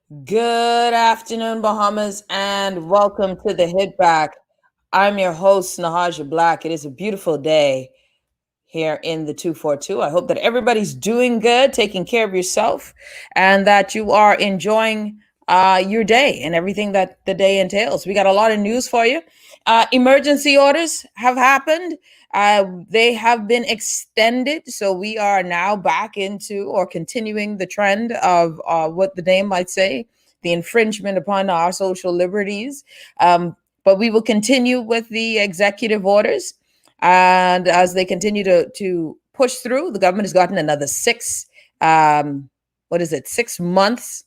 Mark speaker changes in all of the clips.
Speaker 1: Good afternoon, Bahamas, and welcome to the Hit Back. I'm your host, Nahaja Black. It is a beautiful day here in the 242. I hope that everybody's doing good, taking care of yourself, and that you are enjoying your day and everything that the day entails. We got a lot of news for you. Emergency orders have happened. They have been extended, so we are now back into or continuing the trend of what the name might say, the infringement upon our social liberties. But we will continue with the executive orders, and as they continue to push through, the government has gotten another um, what is it, 6 months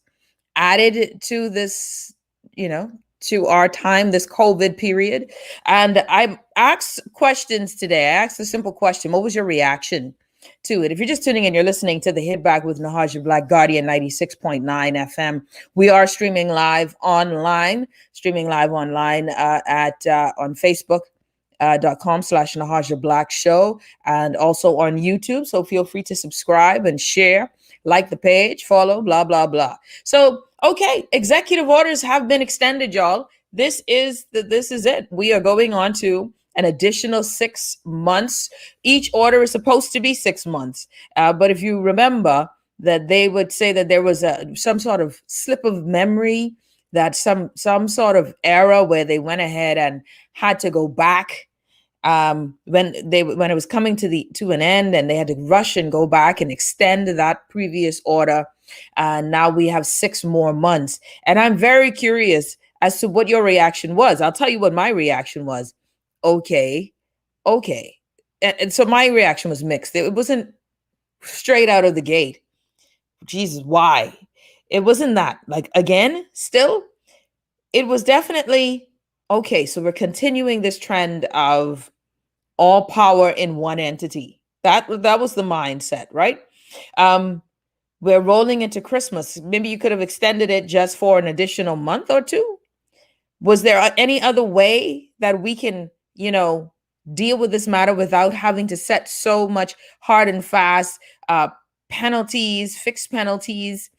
Speaker 1: added to this, you know, to our time, this COVID period. And I asked questions today. I asked a simple question. What was your reaction to it? If you're just tuning in, you're listening to the Hit Back with Nahaja Black, Guardian 96.9 FM. We are streaming live online at on Facebook. .com/. Nahaja Black Show, and also on YouTube. So feel free to subscribe and share, like the page, follow, blah, blah, blah. So, okay, executive orders have been extended, y'all. This is it. We are going on to an additional 6 months. Each order is supposed to be 6 months. But if you remember that they would say that there was some sort of slip of memory, that some sort of era where they went ahead and had to go back when it was coming to an end, and they had to rush and go back and extend that previous order. Now we have 6 more months, and I'm very curious as to what your reaction was. I'll tell you what my reaction was. Okay, okay, and so my reaction was mixed. It wasn't straight out of the gate. Jesus, why? It wasn't that. Like, again, still, it was definitely okay. So we're continuing this trend of all power in one entity. That was the mindset, right? Um, we're rolling into Christmas. Maybe you could have extended it just for an additional month or two. Was there any other way that we can, deal with this matter without having to set so much hard and fast penalties, fixed penalties?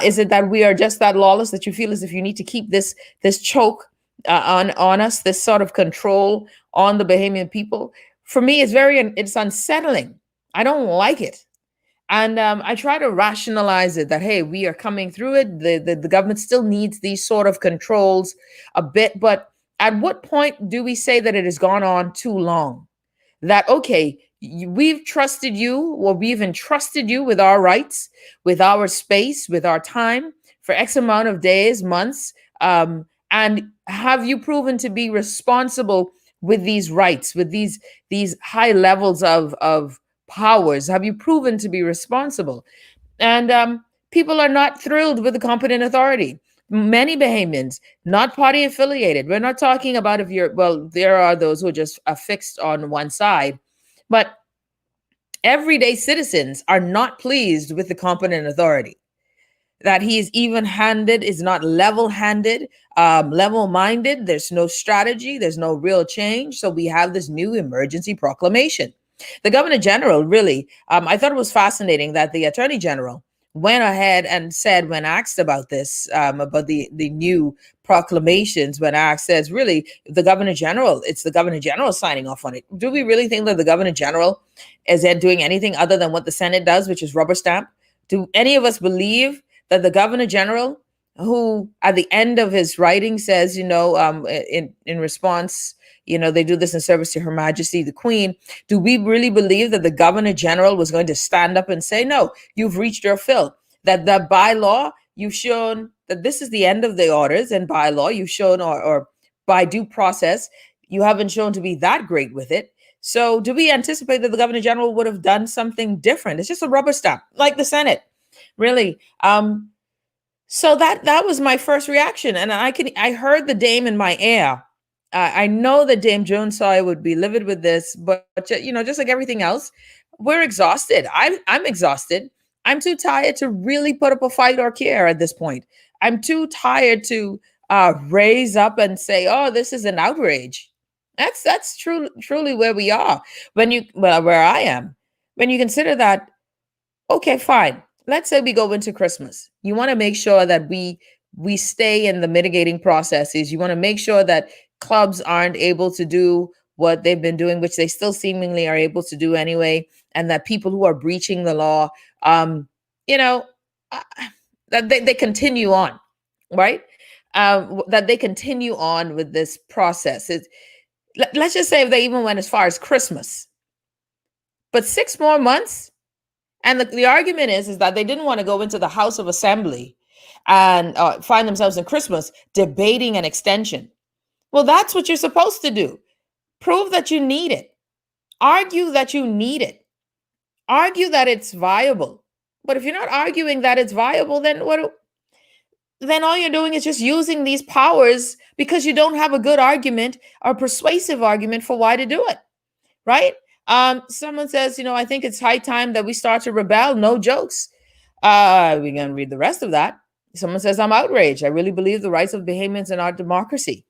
Speaker 1: Is it that we are just that lawless that you feel as if you need to keep this choke on us, this sort of control on the Bahamian people? For me, it's unsettling. I don't like it. And I try to rationalize it that, hey, we are coming through it. The government still needs these sort of controls a bit. But at what point do we say that it has gone on too long? That, okay, we've trusted you, or we've entrusted you with our rights, with our space, with our time for X amount of days, months. And have you proven to be responsible with these rights, with these high levels of powers? Have you proven to be responsible? And people are not thrilled with the competent authority. Many Bahamians, not party affiliated. We're not talking about if you're, well, there are those who are just affixed on one side, but everyday citizens are not pleased with the competent authority. That he is even handed, is not level handed, level minded. There's no strategy, there's no real change. So we have this new emergency proclamation. The Governor General, really, I thought it was fascinating that the Attorney General went ahead and said, when asked about this, about the new proclamations, when asked, says, really, it's the Governor General signing off on it. Do we really think that the Governor General is doing anything other than what the Senate does, which is rubber stamp? Do any of us believe that the Governor General, who at the end of his writing says, in response, they do this in service to Her Majesty the Queen. Do we really believe that the Governor General was going to stand up and say, no, you've reached your fill? That by law, you've shown that this is the end of the orders, and by law, you've shown, or by due process, you haven't shown to be that great with it. So do we anticipate that the Governor General would have done something different? It's just a rubber stamp, like the Senate, really. So that was my first reaction, and I heard the dame in my ear. I know that Dame Jones saw I would be livid with this, but just like everything else, we're exhausted. I'm exhausted. I'm too tired to really put up a fight or care at this point. I'm too tired to raise up and say, "Oh, this is an outrage." That's truly where we are. Where I am, when you consider that, okay, fine. let's say we go into Christmas. You want to make sure that we stay in the mitigating processes. You want to make sure that clubs aren't able to do what they've been doing, which they still seemingly are able to do anyway, and that people who are breaching the law, um, you know, uh, that they continue on, right? That they continue on with this process. Let's just say if they even went as far as Christmas, but 6 more months. And the argument is that they didn't want to go into the House of Assembly and find themselves in Christmas debating an extension. Well, that's what you're supposed to do. Prove that you need it. Argue that you need it. Argue that it's viable. But if you're not arguing that it's viable, then what? Then all you're doing is just using these powers because you don't have a good argument or persuasive argument for why to do it, right? Someone says, I think it's high time that we start to rebel. No jokes. We're going to read the rest of that. Someone says, I'm outraged. I really believe the rights of Bahamians in our democracy,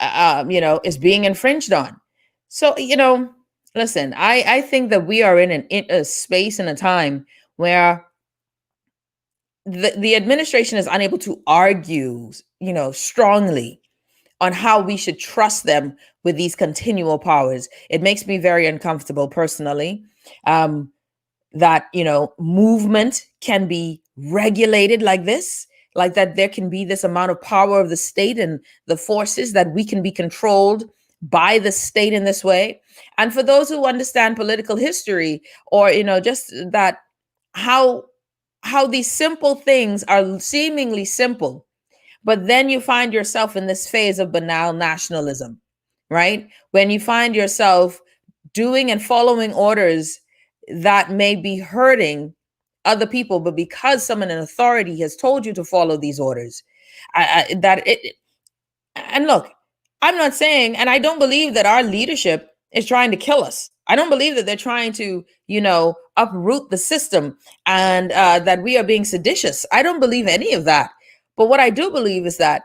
Speaker 1: is being infringed on. So, listen, I think that we are in a space and a time where the administration is unable to argue, strongly on how we should trust them with these continual powers. It makes me very uncomfortable personally. That movement can be regulated like this, like that there can be this amount of power of the state and the forces, that we can be controlled by the state in this way. And for those who understand political history, or just that how these simple things are seemingly simple, but then you find yourself in this phase of banal nationalism, right? When you find yourself doing and following orders that may be hurting other people, but because someone in authority has told you to follow these orders, and look, I'm not saying, and I don't believe that our leadership is trying to kill us. I don't believe that they're trying to, uproot the system, and that we are being seditious. I don't believe any of that. But what I do believe is that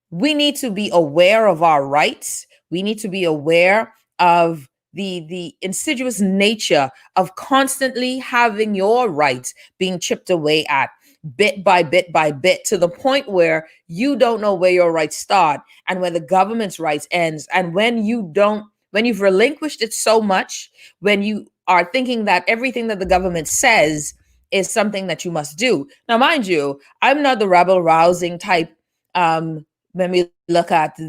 Speaker 1: we need to be aware of our rights. We need to be aware of the insidious nature of constantly having your rights being chipped away at, bit by bit by bit, to the point where you don't know where your rights start and where the government's rights ends. And when you've relinquished it so much, when you are thinking that everything that the government says is something that you must do. Now, mind you, I'm not the rebel rousing type. When we look at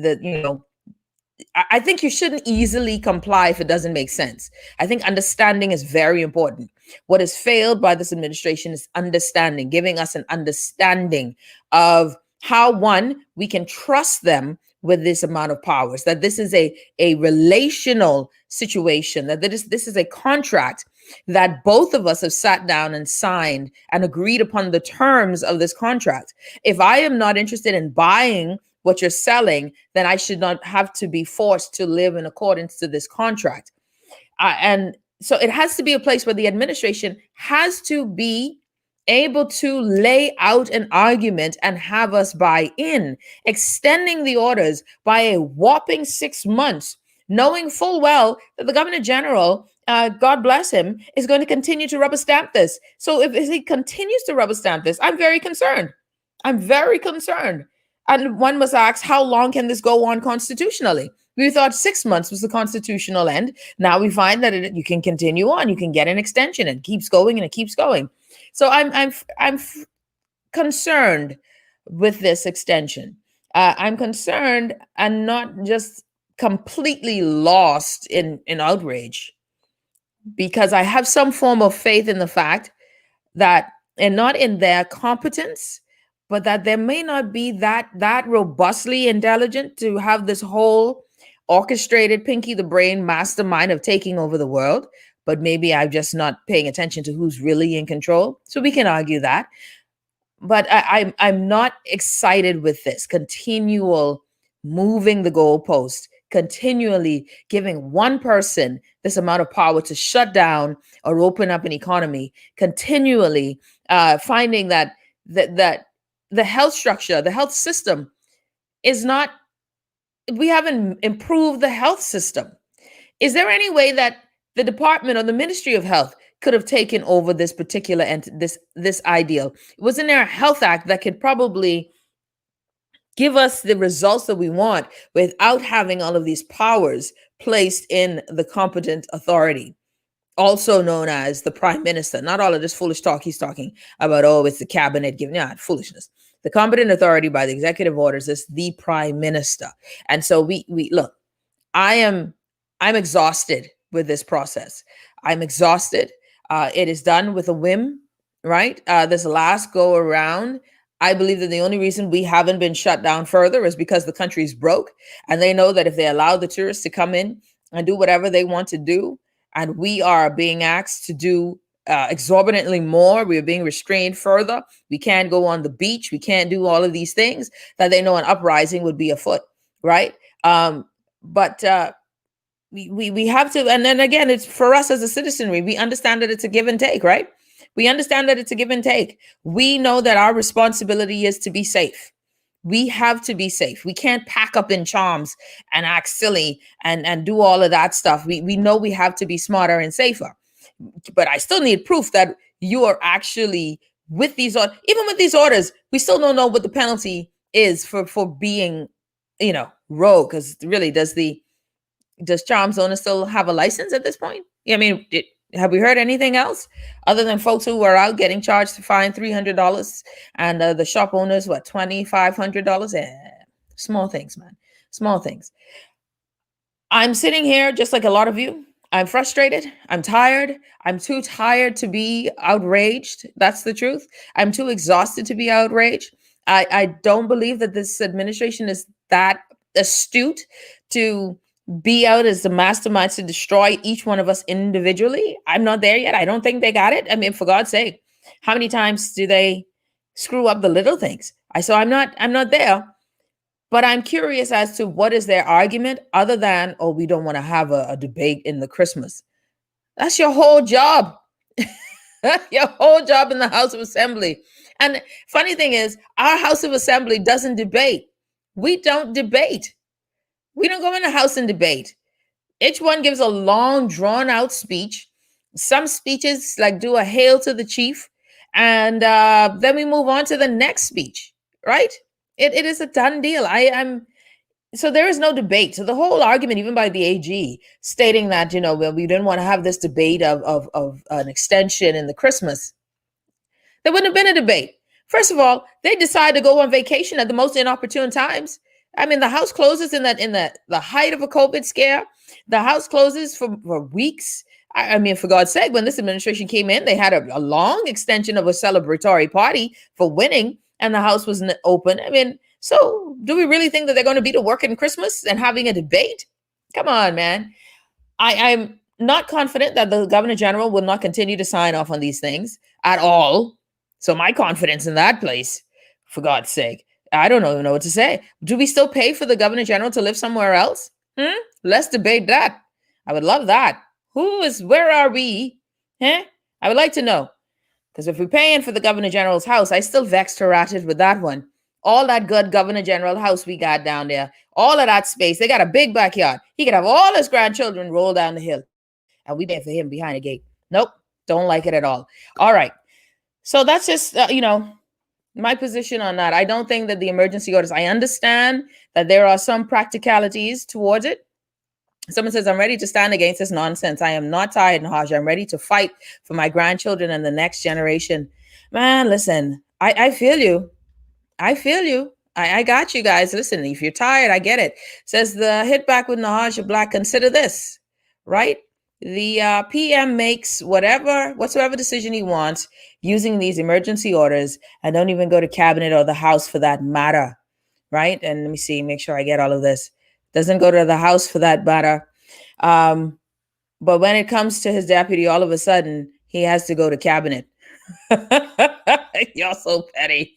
Speaker 1: I think you shouldn't easily comply if it doesn't make sense. I think understanding is very important. What has failed by this administration is understanding, giving us an understanding of how, one, we can trust them with this amount of powers, that this is a relational situation, that this is a contract that both of us have sat down and signed and agreed upon the terms of this contract. If I am not interested in buying what you're selling, then I should not have to be forced to live in accordance to this contract. And so it has to be a place where the administration has to be able to lay out an argument and have us buy in, extending the orders by a whopping 6 months, knowing full well that the Governor General, God bless him, is going to continue to rubber stamp this. So if he continues to rubber stamp this, I'm very concerned. I'm very concerned. And one must ask, how long can this go on constitutionally? We thought 6 months was the constitutional end. Now we find that you can continue on. You can get an extension, and it keeps going and it keeps going. So I'm concerned with this extension. I'm concerned and not just completely lost in outrage, because I have some form of faith in the fact that, and not in their competence, but that there may not be that robustly intelligent to have this whole orchestrated Pinky the Brain mastermind of taking over the world. But maybe I'm just not paying attention to who's really in control. So we can argue that. But I'm not excited with this continual moving the goalpost, continually giving one person this amount of power to shut down or open up an economy, continually finding that the health structure, the health system is not, we haven't improved the health system. Is there any way that the department or the Ministry of Health could have taken over this particular and this ideal? Wasn't there a health act that could probably give us the results that we want without having all of these powers placed in the competent authority, also known as the prime minister? Not all of this foolish talk he's talking about, oh, it's the cabinet giving, yeah, foolishness. The competent authority by the executive orders is the prime minister. And so we look, I'm exhausted with this process. I'm exhausted. It is done with a whim, right? This last go around, I believe that the only reason we haven't been shut down further is because the country's broke, and they know that if they allow the tourists to come in and do whatever they want to do, and we are being asked to do exorbitantly more, we are being restrained further. We can't go on the beach. We can't do all of these things, that they know an uprising would be afoot, right? But we have to, and then again, it's for us as a citizenry, we understand that it's a give and take, right? We understand that it's a give and take. We know that our responsibility is to be safe. We have to be safe. We can't pack up in charms and act silly and do all of that stuff. We know we have to be smarter and safer. But I still need proof that you are actually with these, even with these orders, we still don't know what the penalty is for being, rogue. Because really, does Charms owner still have a license at this point? I mean, have we heard anything else other than folks who were out getting charged to fine $300 and the shop owners, what, $2,500? Small things, man. Small things. I'm sitting here just like a lot of you. I'm frustrated. I'm tired. I'm too tired to be outraged. That's the truth. I'm too exhausted to be outraged. I don't believe that this administration is that astute to be out as the masterminds to destroy each one of us individually. I'm not there yet. I don't think they got it. I mean, for God's sake, how many times do they screw up the little things? I'm not there. But I'm curious as to what is their argument other than, oh, we don't want to have a debate in the Christmas. That's your whole job. Your whole job in the House of Assembly. And funny thing is, our House of Assembly doesn't debate. We don't debate. We don't go in the House and debate. Each one gives a long, drawn-out speech. Some speeches like do a hail to the chief, and then we move on to the next speech, right? It is a done deal. So there is no debate. So the whole argument, even by the AG, stating that, we didn't want to have this debate of an extension in the Christmas, there wouldn't have been a debate. First of all, they decide to go on vacation at the most inopportune times. I mean, the House closes in the height of a COVID scare. The House closes for weeks. I mean, for God's sake, when this administration came in, they had a long extension of a celebratory party for winning, and the House was open. I mean, so do we really think that they're going to be to work in Christmas and having a debate? Come on, man. I'm not confident that the Governor General will not continue to sign off on these things at all. So my confidence in that place, for God's sake, I don't even know what to say. Do we still pay for the Governor General to live somewhere else? Let's debate that. I would love that. Where are we? I would like to know. Because if we're paying for the Governor General's house, I still vexed her at it with that one. All that good Governor General house we got down there, all of that space, they got a big backyard. He could have all his grandchildren roll down the hill. And we there for him behind the gate. Nope, don't like it at all. All right. So that's just, my position on that. I don't think that the emergency orders, I understand that there are some practicalities towards it. Someone says, I'm ready to stand against this nonsense. I am not tired, Nahaja. I'm ready to fight for my grandchildren and the next generation. Man, listen, I feel you. I feel you. I got you guys. Listen, if you're tired, I get it. Says the hit back with Nahaja Black. Consider this, right? The PM makes whatsoever decision he wants using these emergency orders and don't even go to cabinet or the House for that matter, right? And let me see, make sure I get all of this. Doesn't go to the House for that matter. But when it comes to his deputy, all of a sudden, he has to go to cabinet. You're so petty.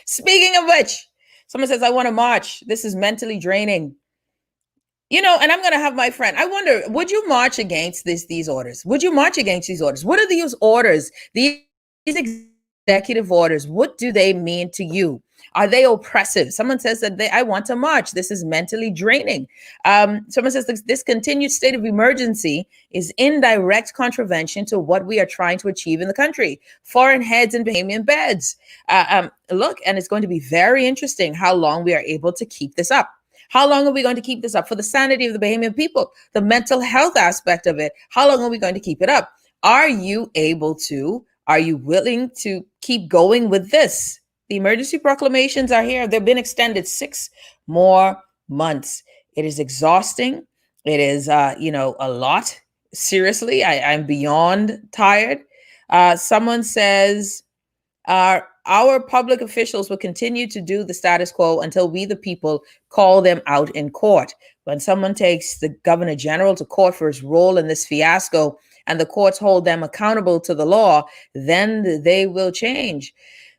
Speaker 1: Speaking of which, someone says, I want to march. This is mentally draining. And I'm going to have my friend. I wonder, would you march against these orders? Would you march against these orders? What are these orders? These executive orders, what do they mean to you? Are they oppressive? Someone says that I want to march. This is mentally draining. Someone says this continued state of emergency is in direct contravention to what we are trying to achieve in the country. Foreign heads in Bahamian beds. Look, and it's going to be very interesting how long we are able to keep this up. How long are we going to keep this up for the sanity of the Bahamian people, the mental health aspect of it? How long are we going to keep it up? Are you willing to keep going with this? The emergency proclamations are here. They've been extended 6 more months. It is exhausting. It is, a lot. Seriously, I'm beyond tired. Someone says, our public officials will continue to do the status quo until we, the people, call them out in court. When someone takes the governor general to court for his role in this fiasco and the courts hold them accountable to the law, then they will change.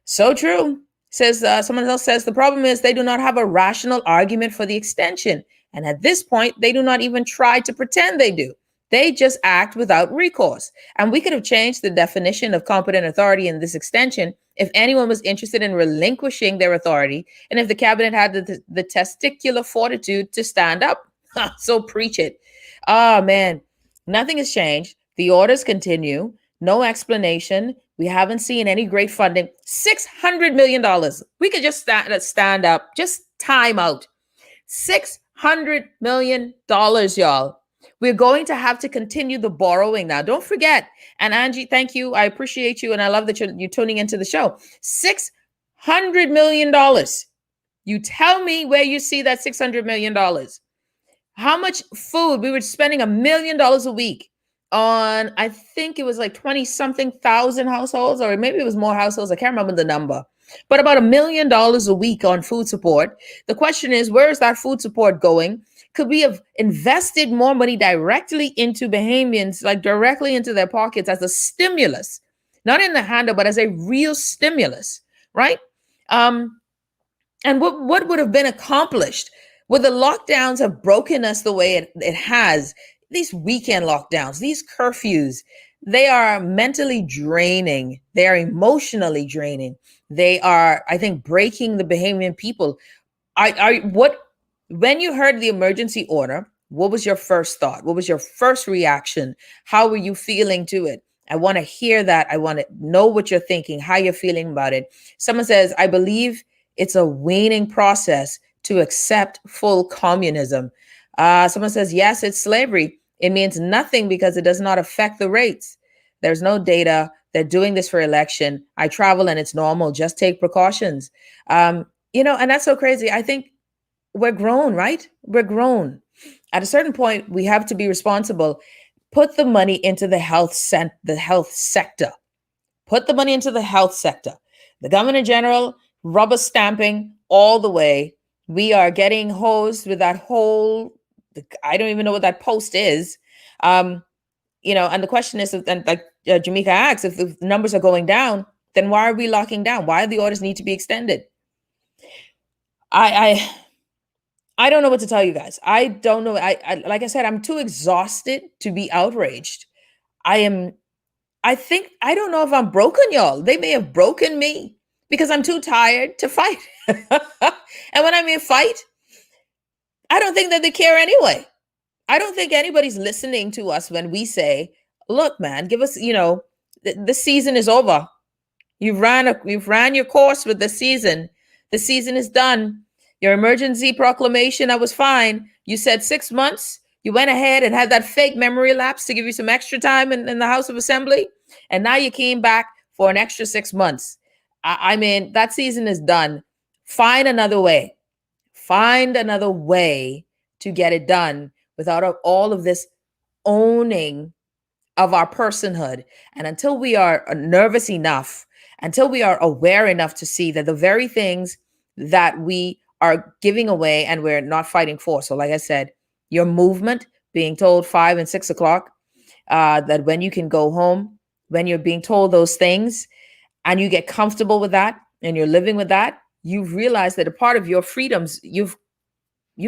Speaker 1: So true. Says someone else says the problem is they do not have a rational argument for the extension. And at this point, they do not even try to pretend they do. They just act without recourse. And we could have changed the definition of competent authority in this extension if anyone was interested in relinquishing their authority and if the cabinet had the testicular fortitude to stand up. So preach it. Oh, man, nothing has changed. The orders continue. No explanation. We haven't seen any great funding. $600 million. We could just stand up, just time out. $600 million, y'all. We're going to have to continue the borrowing now. Don't forget. And Angie, thank you. I appreciate you. And I love that you're tuning into the show. $600 million. You tell me where you see that $600 million. How much food? We were spending $1 million a week on, I think it was like 20 something thousand households, or maybe it was more households. I can't remember the number, but about $1 million a week on food support. The question is, where is that food support going? Could we have invested more money directly into Bahamians, like directly into their pockets as a stimulus, not in the handout, but as a real stimulus, right? And what would have been accomplished? Would the lockdowns have broken us the way it has? These weekend lockdowns, these curfews, they are mentally draining. They are emotionally draining. They are, I think, breaking the Bahamian people. When you heard the emergency order, what was your first thought? What was your first reaction? How were you feeling to it? I want to hear that. I want to know what you're thinking, how you're feeling about it. Someone says, I believe it's a waning process to accept full communism. Someone says, yes, it's slavery. It means nothing because it does not affect the rates. There's no data. They're doing this for election. I travel and it's normal. Just take precautions. And that's so crazy. I think we're grown, right? We're grown. At a certain point, we have to be responsible. Put the money into the health sector. Put the money into the health sector. The governor general, rubber stamping all the way. We are getting hosed with that whole, I don't even know what that post is. And the question is, and like Jamaica asks, if the numbers are going down, then why are we locking down? Why do the orders need to be extended? I don't know what to tell you guys. I don't know. I like I said, I'm too exhausted to be outraged. I don't know if I'm broken, y'all. They may have broken me because I'm too tired to fight. And when I mean fight, I don't think that they care anyway. I don't think anybody's listening to us when we say, look, man, give us, the season is over. You've ran your course with the season. The season is done. Your emergency proclamation, that was fine. You said 6 months. You went ahead and had that fake memory lapse to give you some extra time in the House of Assembly. And now you came back for an extra 6 months. I mean, that season is done. Find another way. Find another way to get it done without all of this owning of our personhood. And until we are nervous enough, until we are aware enough to see that the very things that we are giving away and we're not fighting for. So like I said, your movement, being told 5 and 6 o'clock, that when you can go home, when you're being told those things and you get comfortable with that and you're living with that, you've realized that a part of your freedoms you've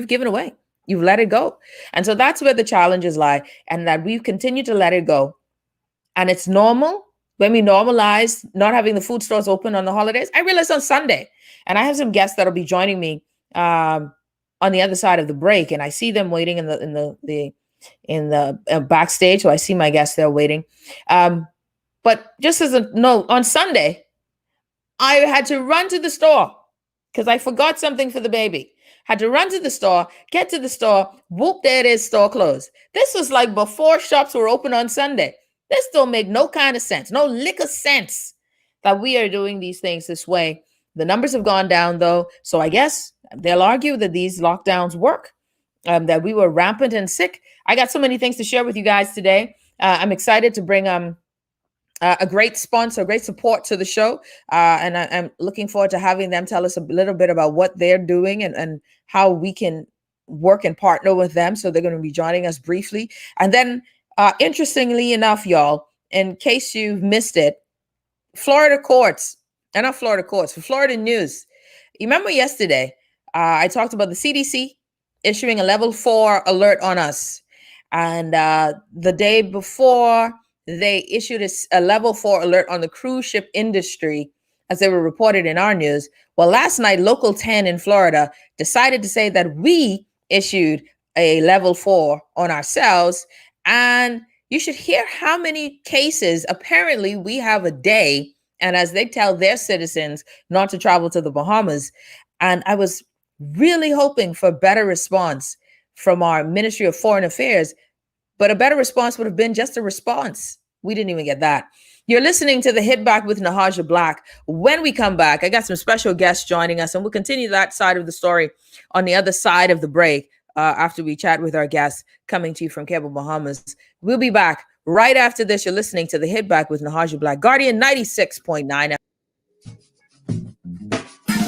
Speaker 1: given away. You've let it go. And so that's where the challenges lie, and that we've continued to let it go. And it's normal when we normalized not having the food stores open on the holidays, I realized on Sunday, and I have some guests that'll be joining me on the other side of the break, and I see them waiting in the backstage. So I see my guests there waiting. But just as a note, on Sunday, I had to run to the store because I forgot something for the baby. Had to run to the store, get to the store, whoop, there it is, store closed. This was like before shops were open on Sunday. This don't make no kind of sense, no lick of sense that we are doing these things this way. The numbers have gone down though, so I guess they'll argue that these lockdowns work, that we were rampant and sick. I got so many things to share with you guys today. I'm excited to bring a great sponsor, great support to the show. And I'm looking forward to having them tell us a little bit about what they're doing and how we can work and partner with them. So they're going to be joining us briefly. And then, interestingly enough, y'all, in case you've missed it, Florida courts, and not Florida courts, for Florida news. You remember yesterday, I talked about the CDC issuing a level 4 alert on us. And the day before, they issued a level 4 alert on the cruise ship industry, as they were reported in our news. Well, last night, Local 10 in Florida decided to say that we issued a level 4 on ourselves. And you should hear how many cases apparently we have a day. And as they tell their citizens not to travel to the Bahamas. And I was really hoping for a better response from our Ministry of Foreign Affairs. But a better response would have been just a response. We didn't even get that. You're listening to the Hit Back with Nahaja Black. When we come back, I got some special guests joining us, and we'll continue that side of the story on the other side of the break after we chat with our guests coming to you from Cabo, Bahamas. We'll be back right after this. You're listening to the Hit Back with Nahaja Black, Guardian 96.9.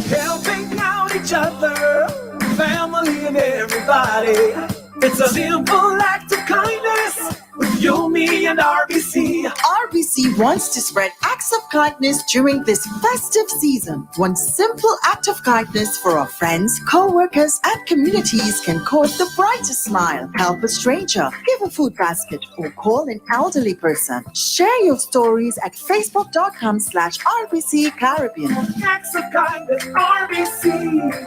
Speaker 2: Helping out each other, family and everybody. It's a simple act of kindness with you, me, and RBC.
Speaker 3: RBC wants to spread acts of kindness during this festive season. One simple act of kindness for our friends, co-workers, and communities can cause the brightest smile. Help a stranger, give a food basket, or call an elderly person. Share your stories at facebook.com/RBC Caribbean.
Speaker 2: Acts of kindness, RBC.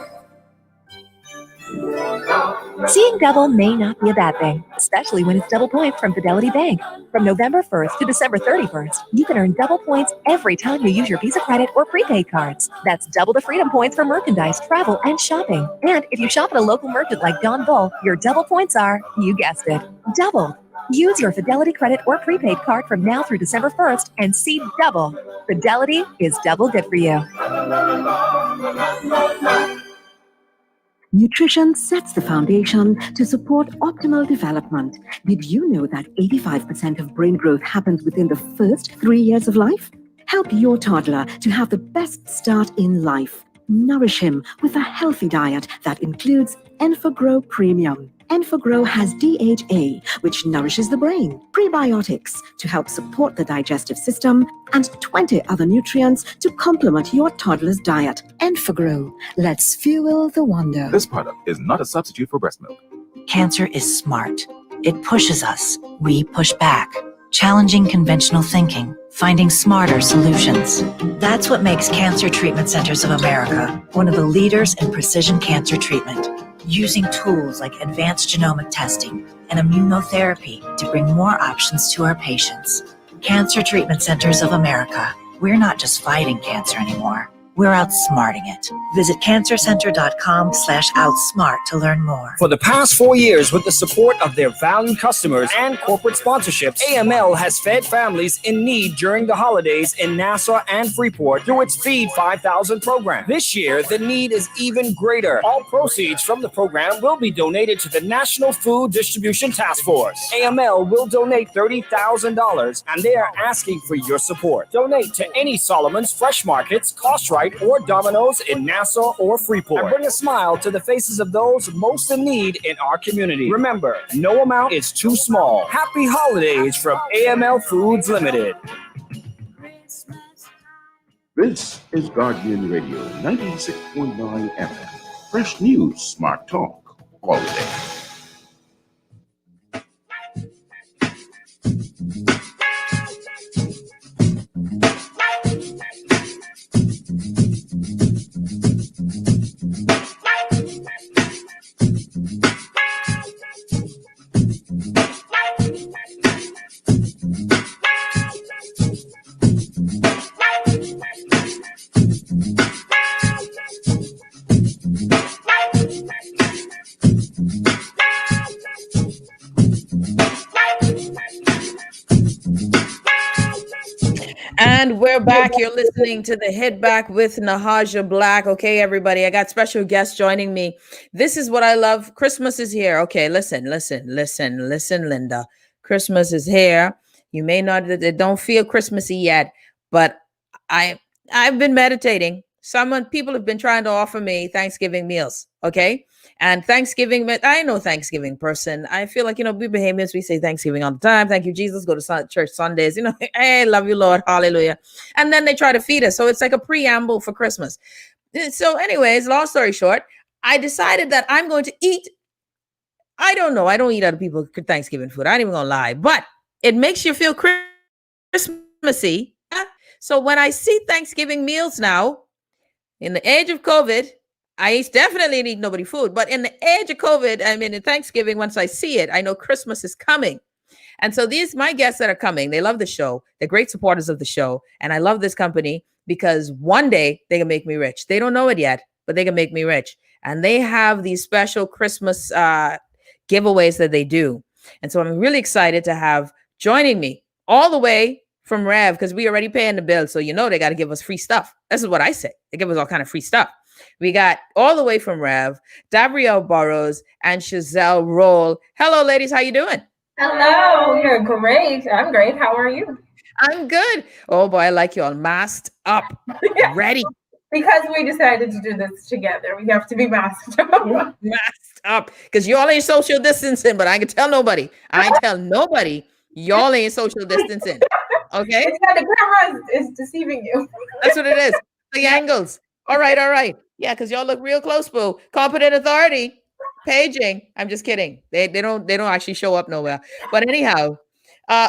Speaker 4: Seeing double may not be a bad thing, especially when it's double points from Fidelity Bank. From November 1st to December 31st, you can earn double points every time you use your Visa credit or prepaid cards. That's double the freedom points for merchandise, travel, and shopping. And if you shop at a local merchant like Don Bull, your double points are, you guessed it, double. Use your Fidelity credit or prepaid card from now through December 1st and see double. Fidelity is double good for you.
Speaker 5: Nutrition sets the foundation to support optimal development. Did you know that 85% of brain growth happens within the first 3 years of life? Help your toddler to have the best start in life. Nourish him with a healthy diet that includes EnfaGrow Premium. EnfaGrow has DHA, which nourishes the brain, prebiotics to help support the digestive system, and 20 other nutrients to complement your toddler's diet. EnfaGrow, let's fuel the wonder.
Speaker 6: This product is not a substitute for breast milk.
Speaker 7: Cancer is smart. It pushes us. We push back. Challenging conventional thinking, finding smarter solutions. That's what makes Cancer Treatment Centers of America one of the leaders in precision cancer treatment. Using tools like advanced genomic testing and immunotherapy to bring more options to our patients. Cancer Treatment Centers of America. We're not just fighting cancer anymore. We're outsmarting it. Visit cancercenter.com/outsmart to learn more.
Speaker 8: For the past 4 years, with the support of their valued customers and corporate sponsorships, AML has fed families in need during the holidays in Nassau and Freeport through its Feed 5,000 program. This year, the need is even greater. All proceeds from the program will be donated to the National Food Distribution Task Force. AML will donate $30,000, and they are asking for your support. Donate to any Solomon's Fresh Markets, Cost Right, or Domino's in Nassau or Freeport. And bring a smile to the faces of those most in need in our community. Remember, no amount is too small. Happy holidays from AML Foods Limited.
Speaker 9: This is Guardian Radio 96.9 FM. Fresh news, smart talk, all day.
Speaker 1: we're back. You're listening to the Hit Back with Nahaja Black. Okay, everybody, I got special guests joining me. This is what I love. Christmas is here. Okay, listen, Linda. Christmas is here. You may not, it don't feel Christmassy yet, but I've been meditating. People have been trying to offer me Thanksgiving meals. Okay. And Thanksgiving, I know Thanksgiving person. I feel like, we Bahamians, we say Thanksgiving all the time. Thank you, Jesus. Go to church Sundays. Hey, love you, Lord. Hallelujah. And then they try to feed us. So it's like a preamble for Christmas. So anyways, long story short, I decided that I'm going to eat. I don't know. I don't eat other people's Thanksgiving food. I ain't even going to lie. But it makes you feel Christmassy. So when I see Thanksgiving meals now, in the age of COVID, I definitely need nobody food. But in the age of COVID, in Thanksgiving, once I see it, I know Christmas is coming. And so my guests that are coming, they love the show. They're great supporters of the show. And I love this company because one day they can make me rich. They don't know it yet, but they can make me rich. And they have these special Christmas giveaways that they do. And so I'm really excited to have joining me all the way from Rev, because we already paying the bill. So they got to give us free stuff. This is what I say. They give us all kind of free stuff. We got all the way from Rev, Gabrielle Burrows and Chazelle Roll. Hello, ladies. How you doing?
Speaker 10: Hello. You're great. I'm great. How are you?
Speaker 1: I'm good. Oh, boy. I like you all masked up, ready.
Speaker 10: Because we decided to do this together. We have to be masked up.
Speaker 1: Masked up. Because you all ain't social distancing, but I can tell nobody. I ain't tell nobody y'all ain't social distancing. Okay?
Speaker 10: The camera is deceiving you.
Speaker 1: That's what it is. The angles. All right. Yeah, because y'all look real close, boo. Competent authority. Paging. I'm just kidding. They don't actually show up nowhere. But anyhow,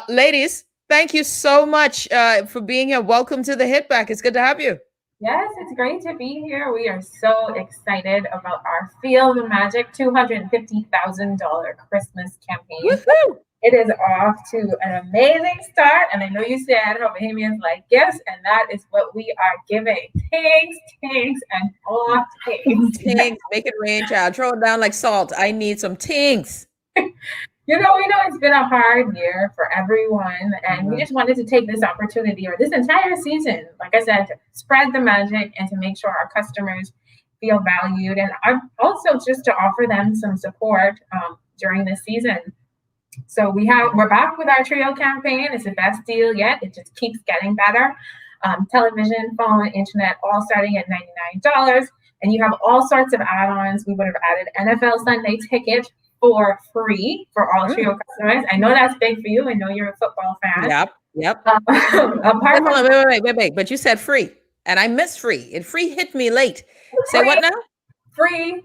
Speaker 1: ladies, thank you so much for being here. Welcome to the Hit Back. It's good to have you.
Speaker 10: Yes, it's great to be here. We are so excited about our Feel the Magic $250,000 Christmas campaign.
Speaker 1: Woo-hoo!
Speaker 10: It is off to an amazing start. And I know you said how Bahamians like gifts, and that is what we are giving. Tings, and more tings.
Speaker 1: Tings, make it rain, child. Throw it down like salt. I need some tings.
Speaker 10: We know it's been a hard year for everyone, and we just wanted to take this opportunity or this entire season, like I said, to spread the magic and to make sure our customers feel valued, and also just to offer them some support during this season. So we're back with our trio campaign. It's the best deal yet. It just keeps getting better. Television, phone, internet, all starting at $99, and you have all sorts of add-ons. We would have added NFL Sunday ticket for free for all trio customers. I know that's big for you. I know you're a football fan.
Speaker 1: Yep.
Speaker 10: Wait.
Speaker 1: But you said free, and I missed free. And free hit me late. Say what now?
Speaker 10: Free.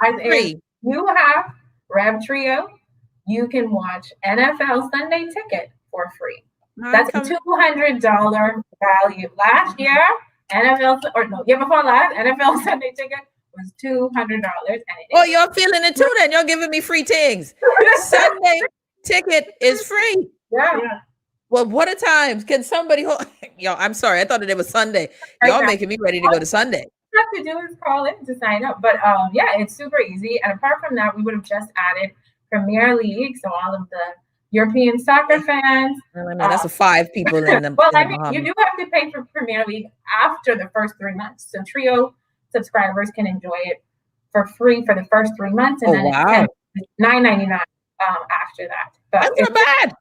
Speaker 10: If you have Rev Trio, you can watch NFL Sunday ticket for free. That's a $200 value. Last year, year before last, NFL Sunday ticket was $200.
Speaker 1: Oh, you're feeling it too then. You're giving me free things. Sunday ticket is free.
Speaker 10: Yeah.
Speaker 1: Well, what a time. Can somebody I'm sorry. I thought it was Sunday. Y'all making me ready to go to Sunday.
Speaker 10: Have to do is call in to sign up, but it's super easy. And apart from that, we would have just added Premier League, so all of the European soccer fans.
Speaker 1: No, that's 5 people in them.
Speaker 10: You do have to pay for Premier League after the first 3 months. So Trio subscribers can enjoy it for free for the first 3 months, and then it's $9.99 after that. But
Speaker 1: that's not bad.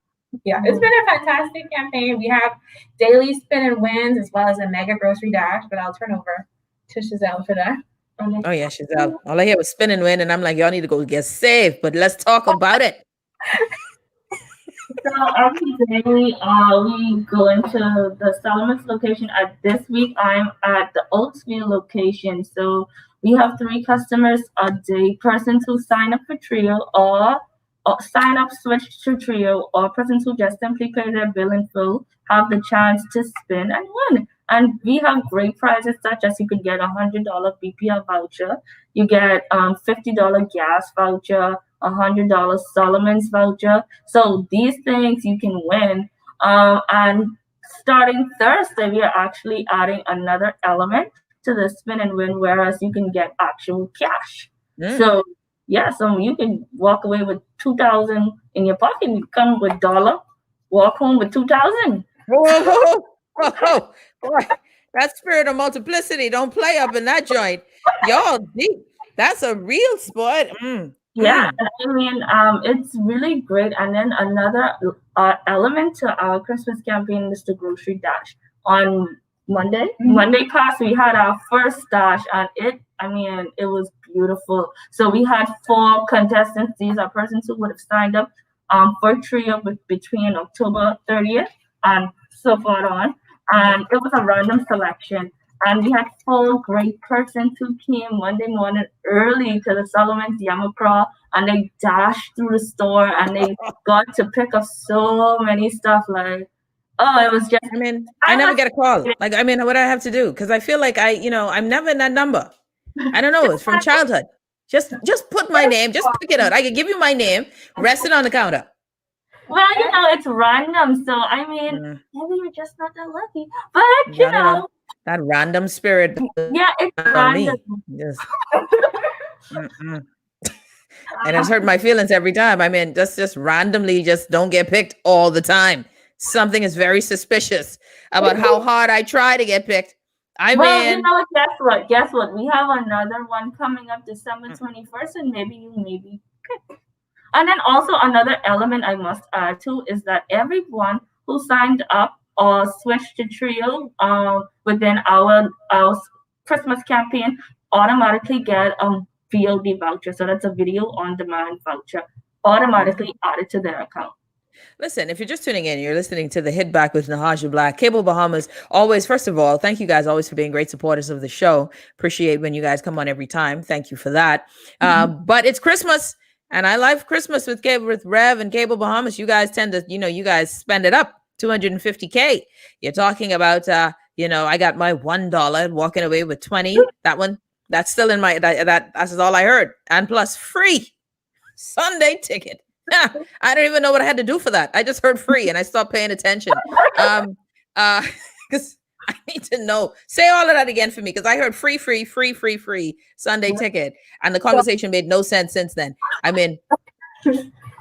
Speaker 10: Yeah, it's been a fantastic campaign. We have daily spin and wins as well as a mega grocery dash, but I'll turn over to Chazelle for that.
Speaker 1: Oh yeah, Chazelle. All I hear was spin and win, and I'm like, y'all need to go get saved. But let's talk about it.
Speaker 11: So every day we go into the Solomon's location. This week I'm at the Oaksville location. So we have 3 customers a day: persons who sign up for Trio or sign up, switch to Trio, or persons who just simply pay their bill in full have the chance to spin and win. And we have great prizes, such as you could get a $100 BPL voucher, you get $50 gas voucher, $100 Solomon's voucher. So these things you can win. And starting Thursday, we are actually adding another element to the spin and win, whereas you can get actual cash. So you can walk away with $2,000 in your pocket. You come with $1 walk home with 2,000.
Speaker 1: Whoa, boy, that spirit of multiplicity don't play up in that joint. Y'all deep. That's a real sport.
Speaker 11: Yeah, I mean, it's really great. And then another element to our Christmas campaign is the grocery dash. On Monday past, we had our first dash, and it was beautiful. So we had 4 contestants. These are persons who would have signed up for trio between October 30th and so far on. And it was a random selection. And we had 4 great persons who came Monday morning early to the Solomon's Yamacraw, and they dashed through the store and they got to pick up so many stuff. Like, it was just.
Speaker 1: I never get a call. Like, what do I have to do? Because I feel like I'm never in that number. I don't know. It's from childhood. Just put my name. Just pick it out. I can give you my name. Rest it on the counter.
Speaker 11: Well, it's random. So maybe you're just not that lucky. But
Speaker 1: that random spirit.
Speaker 11: Yeah, it's random.
Speaker 1: Yes. And it's hurt my feelings every time. Just randomly, just don't get picked all the time. Something is very suspicious about how hard I try to get picked.
Speaker 11: Guess what? We have another one coming up December 21st, and maybe you may be picked. And then also another element I must add to is that everyone who signed up or switched to trio within our Christmas campaign automatically get a VOD voucher. So that's a video on demand voucher automatically added to their account.
Speaker 1: Listen, if you're just tuning in, you're listening to the Hit Back with Nahaja Black. Cable Bahamas, always, first of all, thank you guys always for being great supporters of the show. Appreciate when you guys come on every time. Thank you for that. But it's Christmas, and I like Christmas with Rev and Cable Bahamas. You guys tend to, you guys spend it up. $250K. You're talking about, I got my $1 walking away with 20. That one, that's still in my, that's all I heard. And plus free Sunday ticket. I don't even know what I had to do for that. I just heard free and I stopped paying attention. Because I need to know. Say all of that again for me, because I heard free Sunday ticket. And the conversation made no sense since then.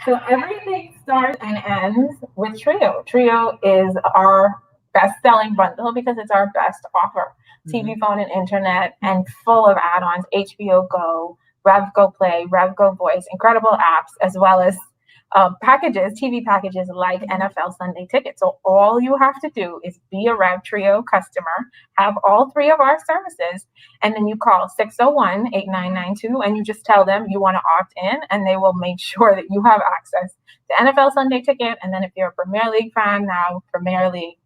Speaker 10: So everything starts and ends with Trio. Trio is our best-selling bundle because it's our best offer. TV, phone, and internet, and full of add-ons, HBO Go, Rev Go Play, Rev Go Voice, incredible apps, as well as packages, TV packages like NFL Sunday tickets. So all you have to do is be a Rev Trio customer, have all 3 of our services, and then you call 601-8992 and you just tell them you want to opt in, and they will make sure that you have access to NFL Sunday ticket. And then if you're a Premier League fan, now Premier League.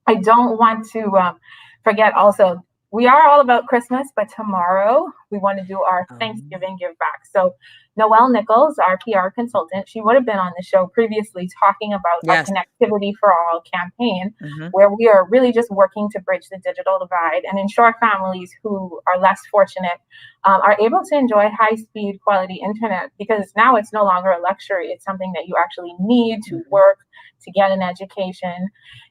Speaker 10: I don't want to forget also, we are all about Christmas, but tomorrow we want to do our Thanksgiving give back. So Noelle Nichols, our PR consultant, she would have been on the show previously talking about our Connectivity for All campaign, where we are really just working to bridge the digital divide and ensure families who are less fortunate are able to enjoy high-speed quality internet, because now it's no longer a luxury. It's something that you actually need to work to get an education.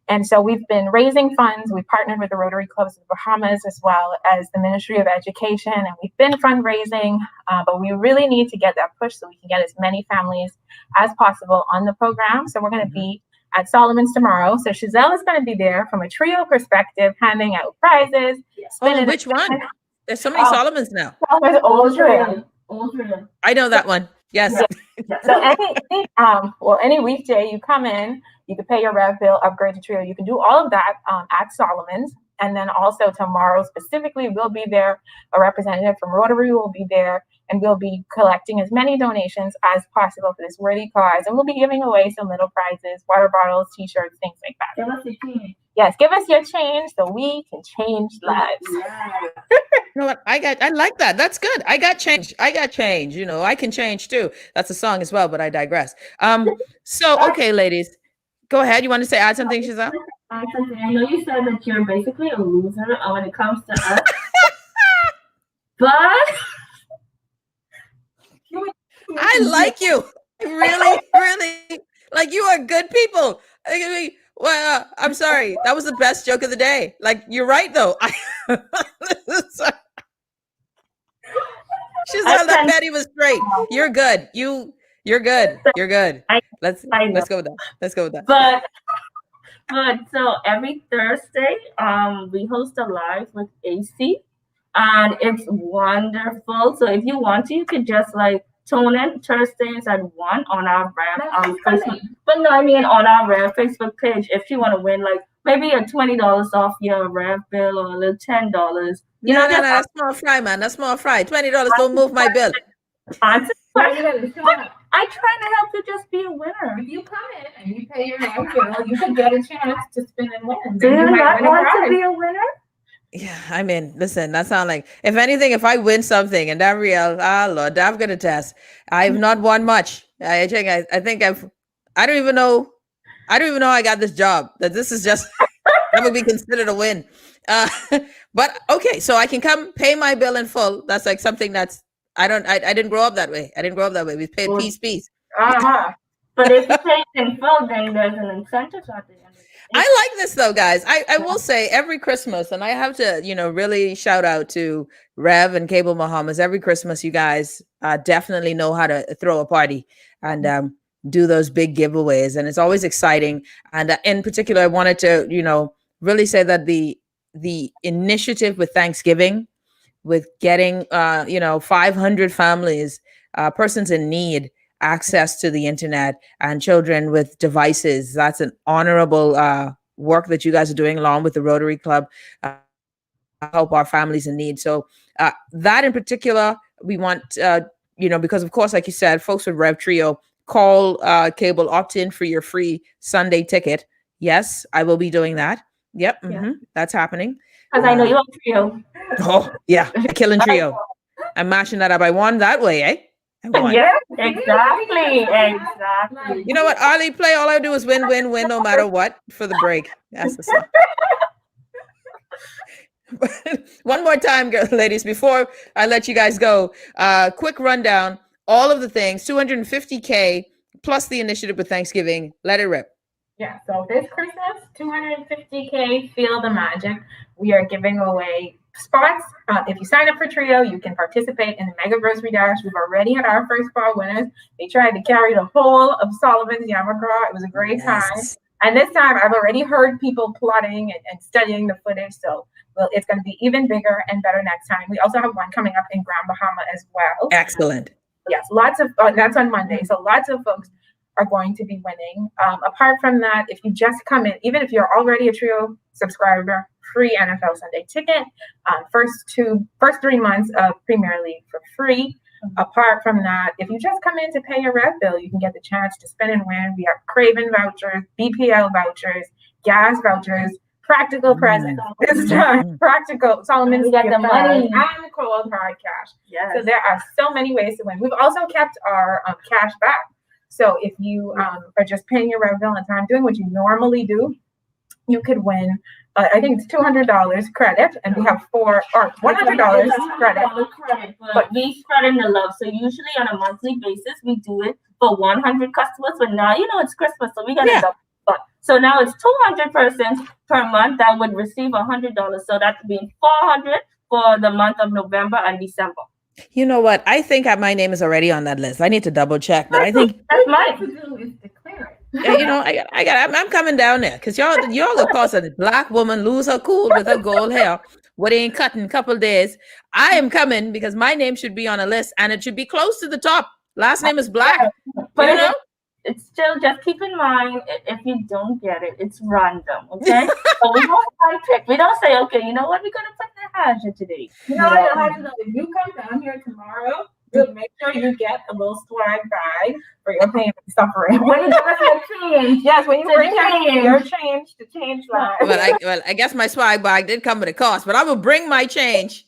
Speaker 10: And so we've been raising funds. We partnered with the Rotary Clubs of the Bahamas as well as the Ministry of Education, and we've been fundraising, but we really need to get that push so we can get as many families as possible on the program. So we're going to be at Solomon's tomorrow. So Chazelle is going to be there from a trio perspective, handing out prizes.
Speaker 1: Oh, which one? There's so many Solomons now.
Speaker 10: Oldrian.
Speaker 1: I know that one. Yes.
Speaker 10: So any weekday you come in, you can pay your Rev bill, upgrade to Trio. You can do all of that at Solomon's. And then also tomorrow specifically, we'll be there. A representative from Rotary will be there, and we'll be collecting as many donations as possible for this worthy cause. And we'll be giving away some little prizes, water bottles, t-shirts, things like that.
Speaker 11: Give us your change.
Speaker 10: Yes, give us your change so we can change lives.
Speaker 11: Yeah.
Speaker 1: You know what? I like that. That's good. I got change. I can change too. That's a song as well, but I digress. So, okay, ladies, go ahead. You want to add something, Chazelle?
Speaker 11: I know you said that you're basically a loser when it comes to us, but
Speaker 1: I like you. Really, really. Like, you are good people. Well, I'm sorry. That was the best joke of the day. Like, you're right, though. Chazelle, that Betty was great. You're good. You You're good. You're good.
Speaker 11: I
Speaker 1: Let's
Speaker 11: know.
Speaker 1: go with that. Let's go with that.
Speaker 11: But so every Thursday, we host a live with AC, and it's wonderful. So if you want to, you could just like tune in Thursdays at 1 on our Rev Facebook. But no, I mean on our Rev Facebook page. If you want to win, like maybe a $20 off your Rev bill or a little $10.
Speaker 1: No, that's small fry, man. That's small fry. $20 don't move my bill.
Speaker 11: I'm I try to help you just be a winner.
Speaker 10: If you come in and you pay your Rev bill, you can get a chance to spin and win.
Speaker 11: Do you not want to be a winner?
Speaker 1: Yeah, I mean, listen, that sounds like, if anything, if I win something and that real, Lord, I'm gonna test. I've not won much. I don't even know I got this job. That this is just that would be considered a win. But okay, so I can come pay my bill in full. That's like something that's I didn't grow up that way. We paid piece.
Speaker 11: But if you pay in full, then there's an incentive at the end.
Speaker 1: I like this though, guys. I will say every Christmas, and I have to, really shout out to Rev and Cable Bahamas. Every Christmas, you guys definitely know how to throw a party and do those big giveaways, and it's always exciting. And in particular, I wanted to, really say that the initiative with Thanksgiving, with getting 500 families, persons in need, access to the internet, and children with devices. That's an honorable work that you guys are doing along with the Rotary Club, help our families in need. So that in particular, we want, because of course, like you said, folks with Rev Trio, call Cable, opt in for your free Sunday ticket. Yes, I will be doing that. Yep. Mm-hmm. That's happening.
Speaker 11: Because I know you're a trio.
Speaker 1: Oh, yeah. Killing trio. I'm mashing that up. I won that way, eh?
Speaker 11: Yeah, exactly.
Speaker 1: You know what? Arlie, play. All I do is win, no matter what for the break. That's the song. One more time, ladies, before I let you guys go. Quick rundown. All of the things, $250K plus the initiative with Thanksgiving. Let it rip.
Speaker 10: Yeah, so this Christmas, $250K, Feel the Magic. We are giving away spots. If you sign up for Trio, you can participate in the Mega Grocery Dash. We've already had our first 4 winners. They tried to carry the whole of Sullivan's Yamagraw. It was a great time. And this time, I've already heard people plotting and studying the footage. So it's going to be even bigger and better next time. We also have one coming up in Grand Bahama as well.
Speaker 1: Excellent.
Speaker 10: Yes, lots of, that's on Monday. So lots of folks are going to be winning. Apart from that, if you just come in, even if you're already a Trio subscriber, free NFL Sunday ticket, first 3 months of Premier League for free. Apart from that, if you just come in to pay your Rev bill, you can get the chance to spin and win. We have Craven vouchers, BPL vouchers, gas vouchers, practical presents. This time, practical Solomon's got the money and cold hard cash. Yes. So there are so many ways to win. We've also kept our cash back. So if you are just paying your Rev bill on time, doing what you normally do, you could win. I think it's $200 credit, and we have $100 credit.
Speaker 11: But we spread in the love. So usually on a monthly basis, we do it for 100 customers. But now, it's Christmas, so we got to double. So now it's 200 persons per month that would receive $100. So that would be $400 for the month of November and December.
Speaker 1: You know what? I think my name is already on that list. I need to double check, but I think
Speaker 11: that's mine.
Speaker 1: I'm coming down there because y'all gonna cause a black woman lose her cool with her gold hair. What ain't cutting a couple days. I am coming because my name should be on a list and it should be close to the top. Last name is Black.
Speaker 11: But it's still, just keep in mind, if you don't get it, it's random, okay? So we don't pick. We don't say, okay, you know what, we're going to put Nahaja today.
Speaker 10: You know what, Nahaja, if you come down here tomorrow, we'll make sure you get a little swag bag for your pain and suffering.
Speaker 11: When you give us your change.
Speaker 10: Yes, when you bring your change to change lives.
Speaker 1: Well, I guess my swag bag did come with a cost, but I will bring my change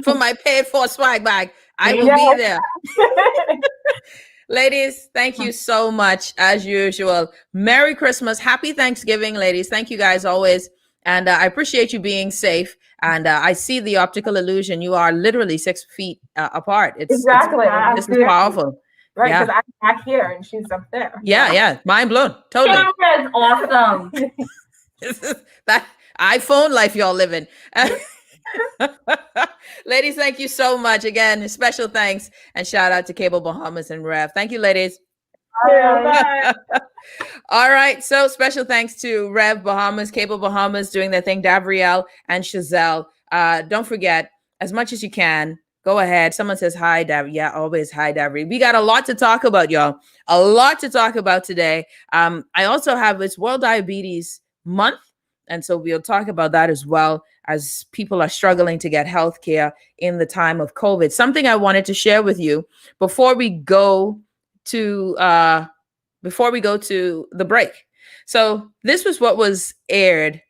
Speaker 1: for my paid for swag bag. I will be there. Ladies, thank you so much, as usual. Merry Christmas. Happy Thanksgiving, ladies. Thank you guys always. And I appreciate you being safe. And I see the optical illusion. You are literally 6 feet apart. This is powerful.
Speaker 10: Right, because I'm back here and she's up there.
Speaker 1: Yeah. Mind blown. Totally.
Speaker 11: Camera is awesome.
Speaker 1: That iPhone life y'all living. Ladies, thank you so much. Again, special thanks and shout out to Cable Bahamas and Rev. Thank you, ladies.
Speaker 10: Bye.
Speaker 1: All right. So special thanks to Rev Bahamas, Cable Bahamas doing their thing, Davriel and Chazelle. Don't forget, as much as you can, go ahead. Someone says hi, Davri. Yeah, always hi, Davri. We got a lot to talk about, y'all. A lot to talk about today. I also have it's World Diabetes Month. And so we'll talk about that as well, as people are struggling to get health care in the time of COVID. Something I wanted to share with you before we go to the break. So this was what was aired.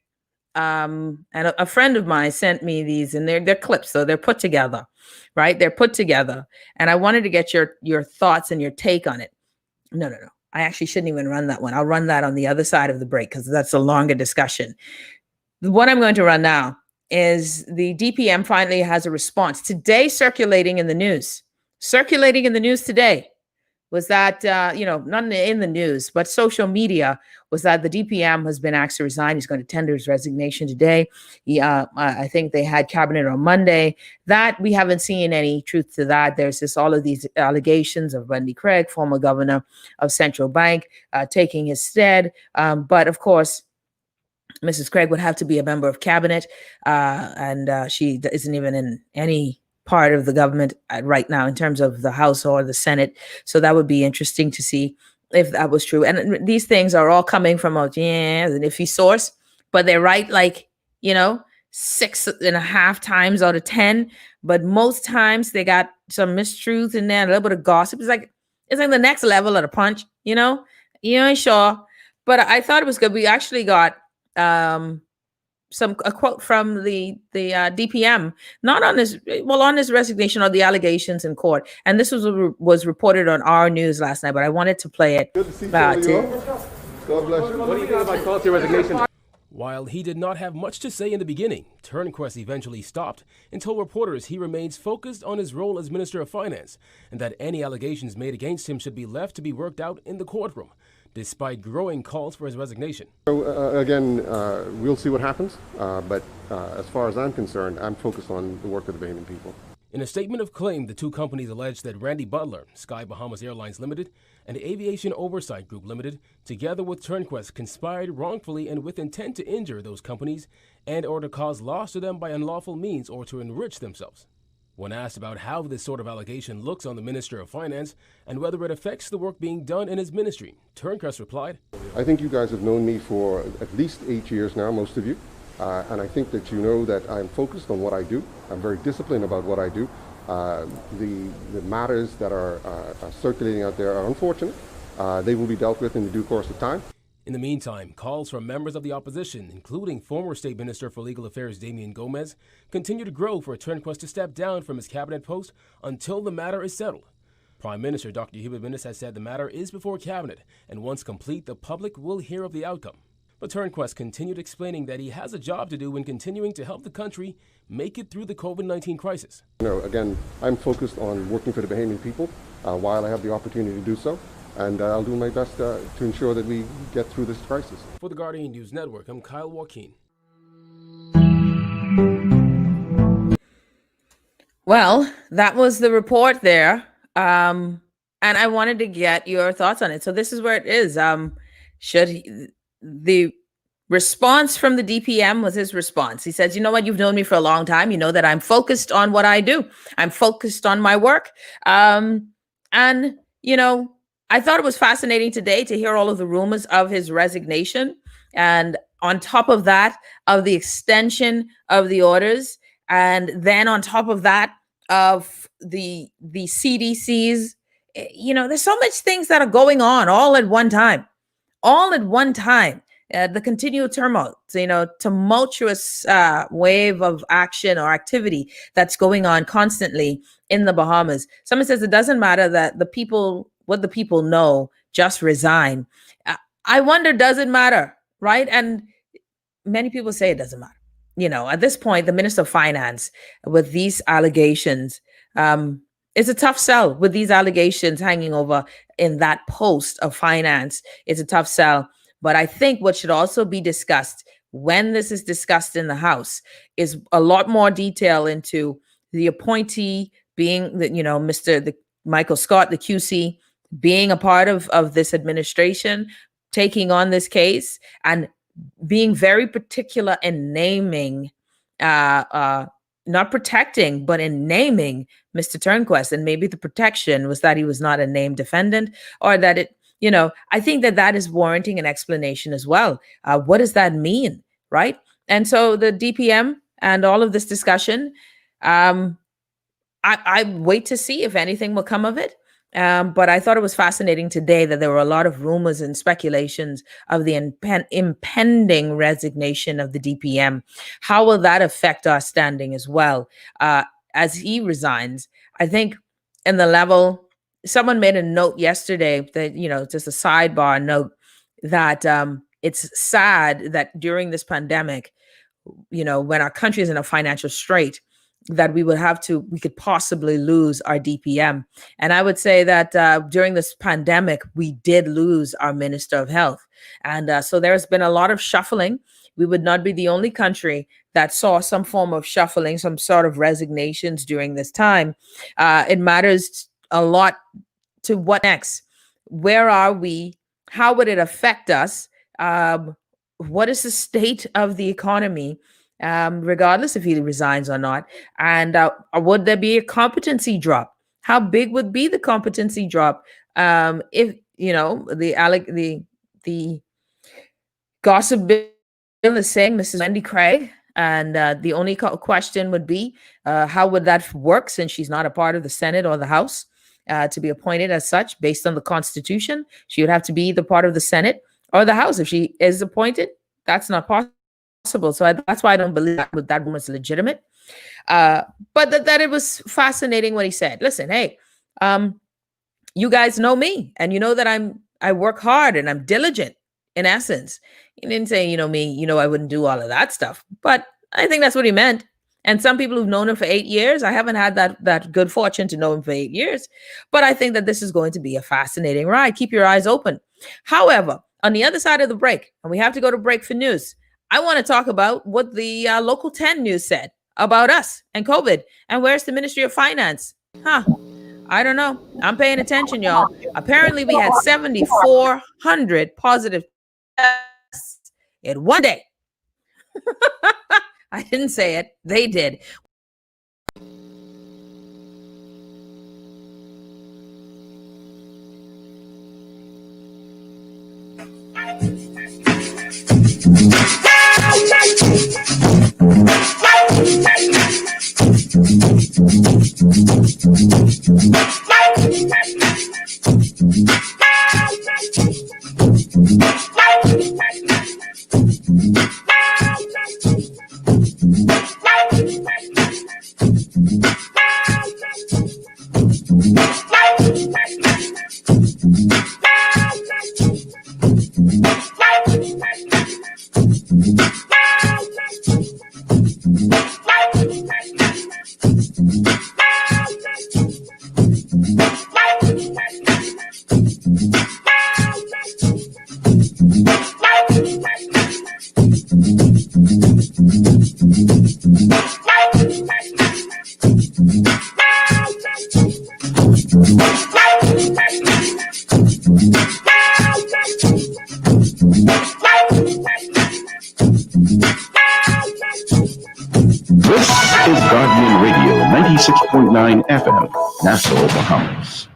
Speaker 1: And a friend of mine sent me these, and they're clips, so they're put together, right? They're put together. And I wanted to get your thoughts and your take on it. No. I actually shouldn't even run that one. I'll run that on the other side of the break because that's a longer discussion. What I'm going to run now is the DPM finally has a response today circulating in the news. Circulating in the news today was that, not in the news, but social media, was that the DPM has been asked to resign. He's going to tender his resignation today. I think they had cabinet on Monday. That we haven't seen any truth to that. There's all of these allegations of Wendy Craig, former governor of Central Bank, taking his stead. But of course, Mrs. Craig would have to be a member of cabinet, and she isn't even in any part of the government right now in terms of the House or the Senate. So that would be interesting to see if that was true. And these things are all coming from an iffy source, but they're right, 6.5 times out of 10. But most times they got some mistruth in there, a little bit of gossip. It's like the next level of the punch, You ain't sure. But I thought it was good. We actually got a quote from the DPM, not on his resignation or the allegations in court. And this was reported on our news last night, but I wanted to play it.
Speaker 12: Good to see you. God bless you. What do you think about policy resignation?
Speaker 13: While he did not have much to say in the beginning, Turnquest eventually stopped and told reporters he remains focused on his role as Minister of Finance and that any allegations made against him should be left to be worked out in the courtroom, despite growing calls for his resignation.
Speaker 12: So, we'll see what happens, but as far as I'm concerned, I'm focused on the work of the Bahamian people.
Speaker 13: In a statement of claim, the two companies alleged that Randy Butler, Sky Bahamas Airlines Limited, and Aviation Oversight Group Limited, together with Turnquest, conspired wrongfully and with intent to injure those companies and or to cause loss to them by unlawful means or to enrich themselves. When asked about how this sort of allegation looks on the Minister of Finance and whether it affects the work being done in his ministry, Turnquest replied,
Speaker 12: I think you guys have known me for at least 8 years now, most of you, and I think that you know that I'm focused on what I do. I'm very disciplined about what I do. The matters that are circulating out there are unfortunate. They will be dealt with in the due course of time.
Speaker 13: In the meantime, calls from members of the opposition, including former State Minister for Legal Affairs Damian Gomez, continue to grow for Turnquest to step down from his cabinet post until the matter is settled. Prime Minister Dr. Hubert Minnis has said the matter is before cabinet, and once complete, the public will hear of the outcome. But Turnquest continued explaining that he has a job to do in continuing to help the country make it through the COVID-19 crisis.
Speaker 12: Again, I'm focused on working for the Bahamian people while I have the opportunity to do so. And I'll do my best to ensure that we get through this crisis.
Speaker 13: For the Guardian News Network, I'm Kyle Joaquin.
Speaker 1: Well, that was the report there. And I wanted to get your thoughts on it. So this is where it is. The response from the DPM was his response. He says, you know what, you've known me for a long time. You know that I'm focused on what I do. I'm focused on my work. I thought it was fascinating today to hear all of the rumors of his resignation. And on top of that, of the extension of the orders. And then on top of that, of the CDCs, there's so much things that are going on all at one time. The continual turmoil, tumultuous wave of action or activity that's going on constantly in the Bahamas. Someone says it doesn't matter that what the people know, just resign. I wonder, does it matter, right? And many people say it doesn't matter. At this point, the Minister of Finance, with these allegations, it's a tough sell with these allegations hanging over in that post of finance. It's a tough sell. But I think what should also be discussed when this is discussed in the House is a lot more detail into the appointee being the, Mr. Michael Scott, the QC, being a part of this administration, taking on this case, and being very particular in naming, not protecting, but in naming Mr. Turnquest. And maybe the protection was that he was not a named defendant, or that it, I think that is warranting an explanation as well. What does that mean, right? And so the DPM and all of this discussion, I wait to see if anything will come of it. But I thought it was fascinating today that there were a lot of rumors and speculations of the impending resignation of the DPM. How will that affect our standing as well as he resigns? I think in the level, someone made a note yesterday that, just a sidebar note, that it's sad that during this pandemic, when our country is in a financial strait, that we could possibly lose our DPM. And I would say that during this pandemic, we did lose our Minister of Health. And so there's been a lot of shuffling. We would not be the only country that saw some form of shuffling, some sort of resignations during this time. It matters a lot to what next. Where are we? How would it affect us? What is the state of the economy? Regardless if he resigns or not, and would there be a competency drop? How big would be the competency drop if the gossip bill is saying Mrs. Wendy Craig, and the only question would be how would that work, since she's not a part of the Senate or the House to be appointed as such based on the Constitution? She would have to be the part of the Senate or the House. If she is appointed, that's not possible. So that's why I don't believe that rumor is legitimate. But that it was fascinating what he said. Listen, hey, you guys know me, and you know that I work hard and I'm diligent. In essence, he didn't say, me, I wouldn't do all of that stuff. But I think that's what he meant. And some people who've known him for 8 years, I haven't had that good fortune to know him for 8 years. But I think that this is going to be a fascinating ride. Keep your eyes open. However, on the other side of the break, and we have to go to break for news, I want to talk about what the Local 10 news said about us and COVID. And where's the Ministry of Finance? I don't know. I'm paying attention, y'all. Apparently, we had 7,400 positive tests in one day. I didn't say it. They did.
Speaker 9: This is Guardian Radio 96.9 FM, Nassau, Bahamas.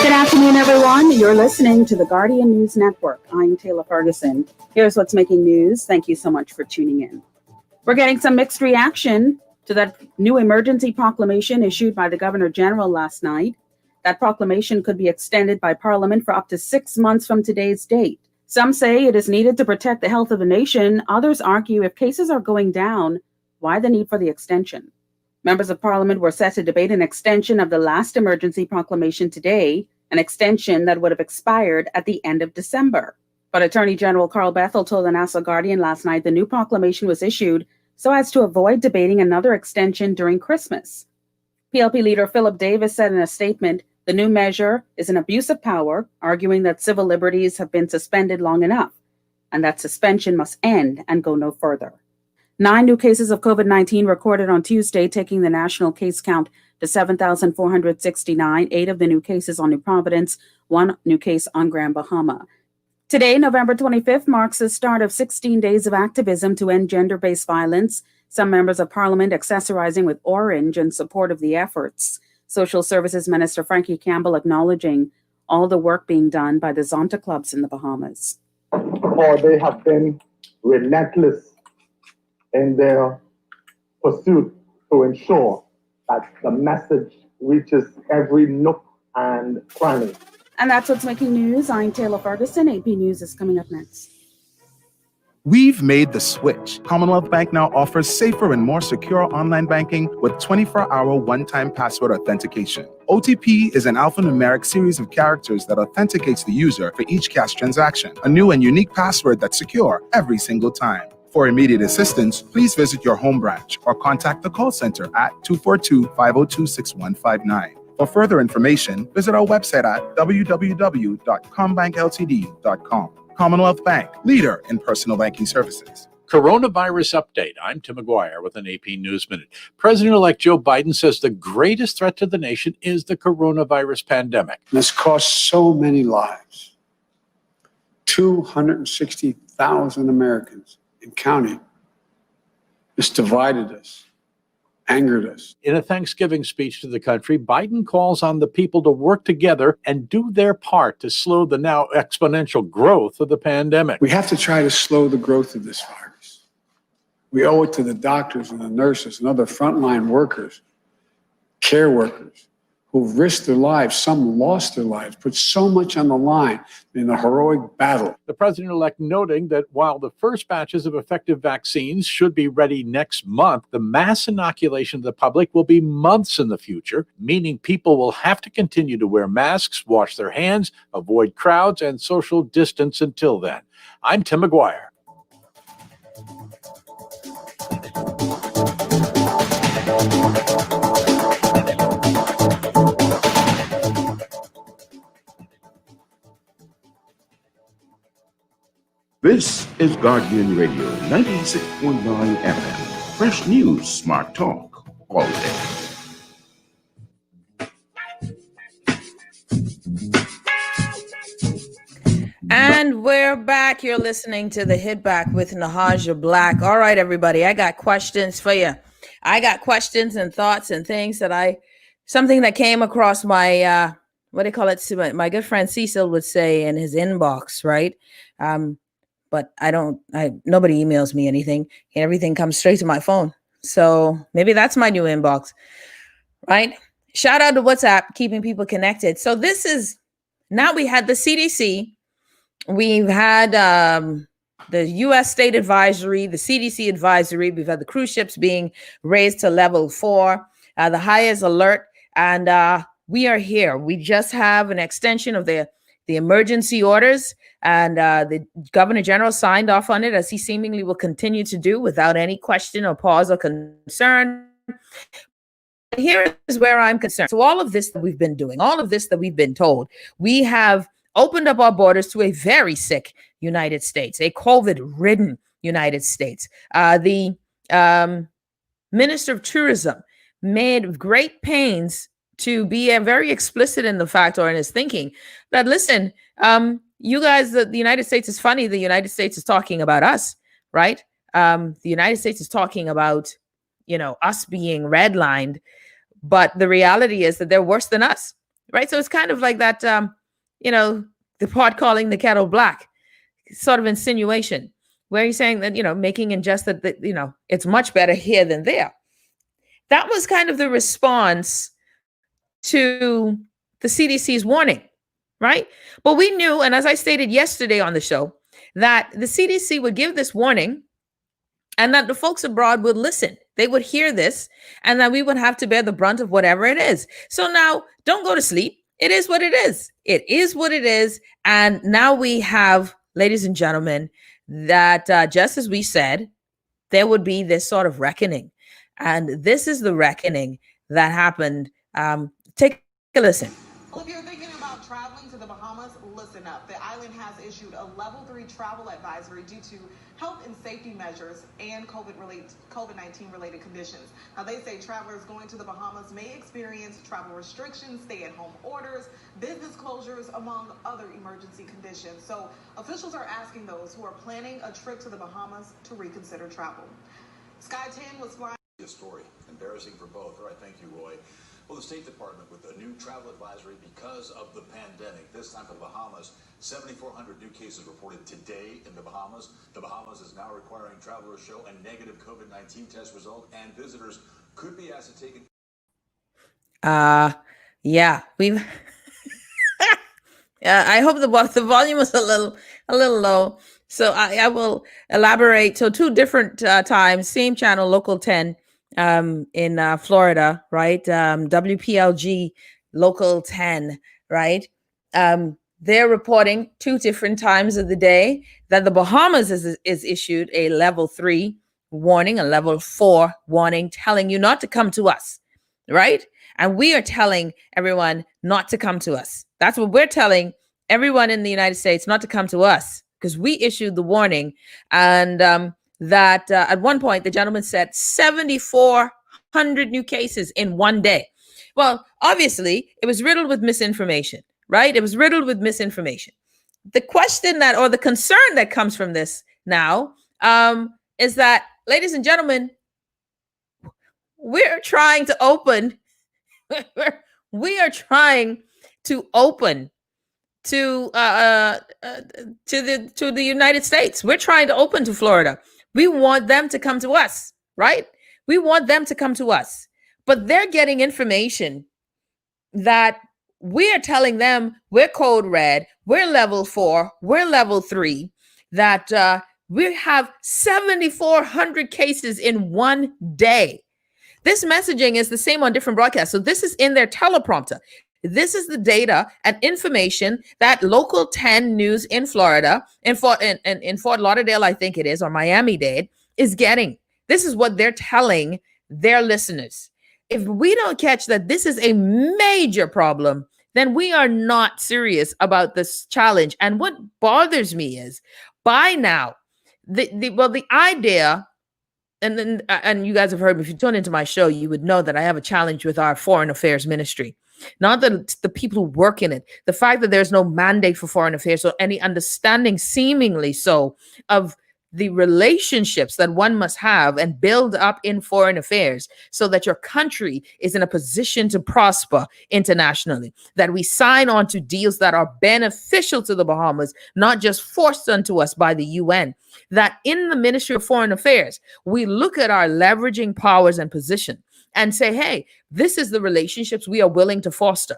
Speaker 14: Good afternoon, everyone. You're listening to the Guardian News Network. I'm Taylor Ferguson. Here's what's making news. Thank you so much for tuning in. We're getting some mixed reaction to that new emergency proclamation issued by the Governor General last night. That proclamation could be extended by Parliament for up to 6 months from today's date. Some say it is needed to protect the health of the nation. Others argue if cases are going down, why the need for the extension? Members of Parliament were set to debate an extension of the last emergency proclamation today, an extension that would have expired at the end of December. But Attorney General Carl Bethel told the Nassau Guardian last night the new proclamation was issued so as to avoid debating another extension during Christmas. PLP leader Philip Davis said in a statement, the new measure is an abuse of power, arguing that civil liberties have been suspended long enough. and that suspension must end and go no further. 9 new cases of COVID-19 recorded on Tuesday, taking the national case count to 7,469, 8 of the new cases on New Providence, 1 new case on Grand Bahama. Today, November 25th, marks the start of 16 days of activism to end gender-based violence, some members of parliament accessorizing with orange in support of the efforts. Social Services Minister Frankie Campbell acknowledging all the work being done by the Zonta clubs in the Bahamas.
Speaker 15: For they have been relentless in their pursuit to ensure that the message reaches every nook and cranny.
Speaker 14: And that's what's making news. I'm Taylor Ferguson. AP News is coming up next.
Speaker 16: We've made the switch. Commonwealth Bank now offers safer and more secure online banking with 24-hour one-time password authentication. OTP is an alphanumeric series of characters that authenticates the user for each cash transaction, a new and unique password that's secure every single time. For immediate assistance, please visit your home branch or contact the call center at 242-502-6159. For further information, visit our website at www.combankltd.com. Commonwealth Bank, leader in personal banking services.
Speaker 17: Coronavirus update. I'm Tim McGuire with an AP News Minute. President-elect Joe Biden says the greatest threat to the nation is the coronavirus pandemic.
Speaker 18: This cost so many lives. 260,000 Americans and counting. It's divided us, angered us.
Speaker 17: In a Thanksgiving speech to the country, Biden calls on the people to work together and do their part to slow the now exponential growth of the pandemic.
Speaker 18: We have to try to slow the growth of this virus. We owe it to the doctors and the nurses and other frontline workers, care workers, who risked their lives, some lost their lives, put so much on the line in the heroic battle.
Speaker 17: The president-elect noting that while the first batches of effective vaccines should be ready next month, the mass inoculation of the public will be months in the future, meaning people will have to continue to wear masks, wash their hands, avoid crowds, and social distance until then. I'm Tim McGuire.
Speaker 9: This is Guardian Radio 96.9 FM. Fresh news, smart talk, all day.
Speaker 1: And we're back. You're listening to the Hit Back with Nahaja Black. All right, everybody, I got questions for you. I got questions and thoughts and things something that came across my, what do you call it? My good friend Cecil would say in his inbox, right? But nobody emails me anything. Everything comes straight to my phone. So maybe that's my new inbox, right? Shout out to WhatsApp, keeping people connected. So now we had the CDC. We've had the U.S. State Advisory, the CDC Advisory. We've had the cruise ships being raised to level 4, the highest alert. And we are here. We just have an extension of the emergency orders, and the Governor General signed off on it, as he seemingly will continue to do without any question or pause or concern. But here is where I'm concerned. So all of this that we've been doing, all of this that we've been told, we have opened up our borders to a very sick United States, a COVID-ridden United States. The Minister of Tourism made great pains to be very explicit in the fact, or in his thinking, that listen, you guys, the United States is funny. The United States is talking about us, right? The United States is talking about, us being redlined, but the reality is that they're worse than us, right? So it's kind of like that, the pot calling the kettle black sort of insinuation, where he's saying that, making in jest that, it's much better here than there. That was kind of the response to the CDC's warning, right? But we knew, and as I stated yesterday on the show, that the CDC would give this warning and that the folks abroad would listen. They would hear this, and that we would have to bear the brunt of whatever it is. So now, don't go to sleep. It is what it is. It is what it is. And now we have, ladies and gentlemen, that just as we said, there would be this sort of reckoning. And this is the reckoning that happened. Take a listen.
Speaker 19: Well, if you're thinking about traveling to the Bahamas, listen up. The island island has issued a level 3 travel advisory due to health and safety measures and COVID-19 related conditions. Now, they say travelers going to the Bahamas may experience travel restrictions, stay-at-home orders, business closures, among other emergency conditions. So officials are asking those who are planning a trip to the Bahamas to reconsider travel. Sky 10 was flying.
Speaker 20: A story. Embarrassing for both. All right, thank you, Roy. Well, the State Department with a new travel advisory because of the pandemic. This time for the Bahamas, 7,400 new cases reported today in the Bahamas. The Bahamas is now requiring travelers show a negative COVID-19 test result, and visitors could be asked to take it.
Speaker 1: Yeah, we've. I hope the volume was a little low. So I will elaborate. So 2 different times, same channel, Local 10 in Florida, right? WPLG Local 10, right? They're reporting 2 different times of the day that the Bahamas is issued a level 3 warning, a level 4 warning, telling you not to come to us, right? And we are telling everyone not to come to us. That's what we're telling everyone in the United States, not to come to us, because we issued the warning. And that at one point, the gentleman said 7,400 new cases in one day. Well, obviously, it was riddled with misinformation, right? It was riddled with misinformation. The question that, or the concern that comes from this now is that, ladies and gentlemen, we're trying to open we are trying to open to the United States. We're trying to open to Florida. We want them to come to us, right? We want them to come to us. But they're getting information that we are telling them we're code red, we're level 4, we're level 3, that we have 7,400 cases in one day. This messaging is the same on different broadcasts. So this is in their teleprompter. This is the data and information that Local 10 News in Florida, in Fort Lauderdale, I think it is, or Miami-Dade, is getting. This is what they're telling their listeners. If we don't catch that this is a major problem, then we are not serious about this challenge. And what bothers me is, by now, the idea. And you guys have heard me. If you tune into my show, you would know that I have a challenge with our foreign affairs ministry. Not the people who work in it. The fact that there's no mandate for foreign affairs or any understanding, seemingly so, of the relationships that one must have and build up in foreign affairs so that your country is in a position to prosper internationally, that we sign on to deals that are beneficial to the Bahamas, not just forced onto us by the UN, that in the Ministry of Foreign Affairs, we look at our leveraging powers and position and say, hey, this is the relationships we are willing to foster.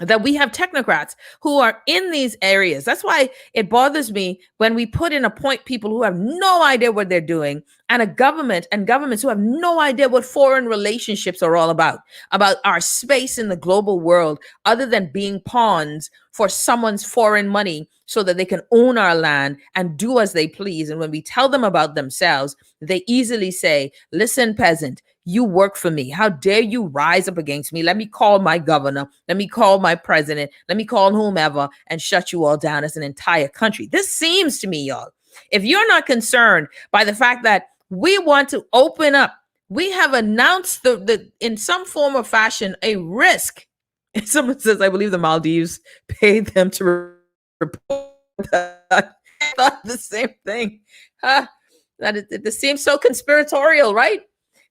Speaker 1: That we have technocrats who are in these areas. That's why it bothers me when we appoint people who have no idea what they're doing, and a government and governments who have no idea what foreign relationships are all about our space in the global world, other than being pawns for someone's foreign money so that they can own our land and do as they please. And when we tell them about themselves, they easily say, listen, peasant, you work for me. How dare you rise up against me? Let me call my governor. Let me call my president. Let me call whomever and shut you all down as an entire country. This seems to me, y'all, if you're not concerned by the fact that we want to open up, we have announced the in some form or fashion a risk. Someone says, I believe the Maldives paid them to report that. I thought the same thing. That it seems so conspiratorial, right?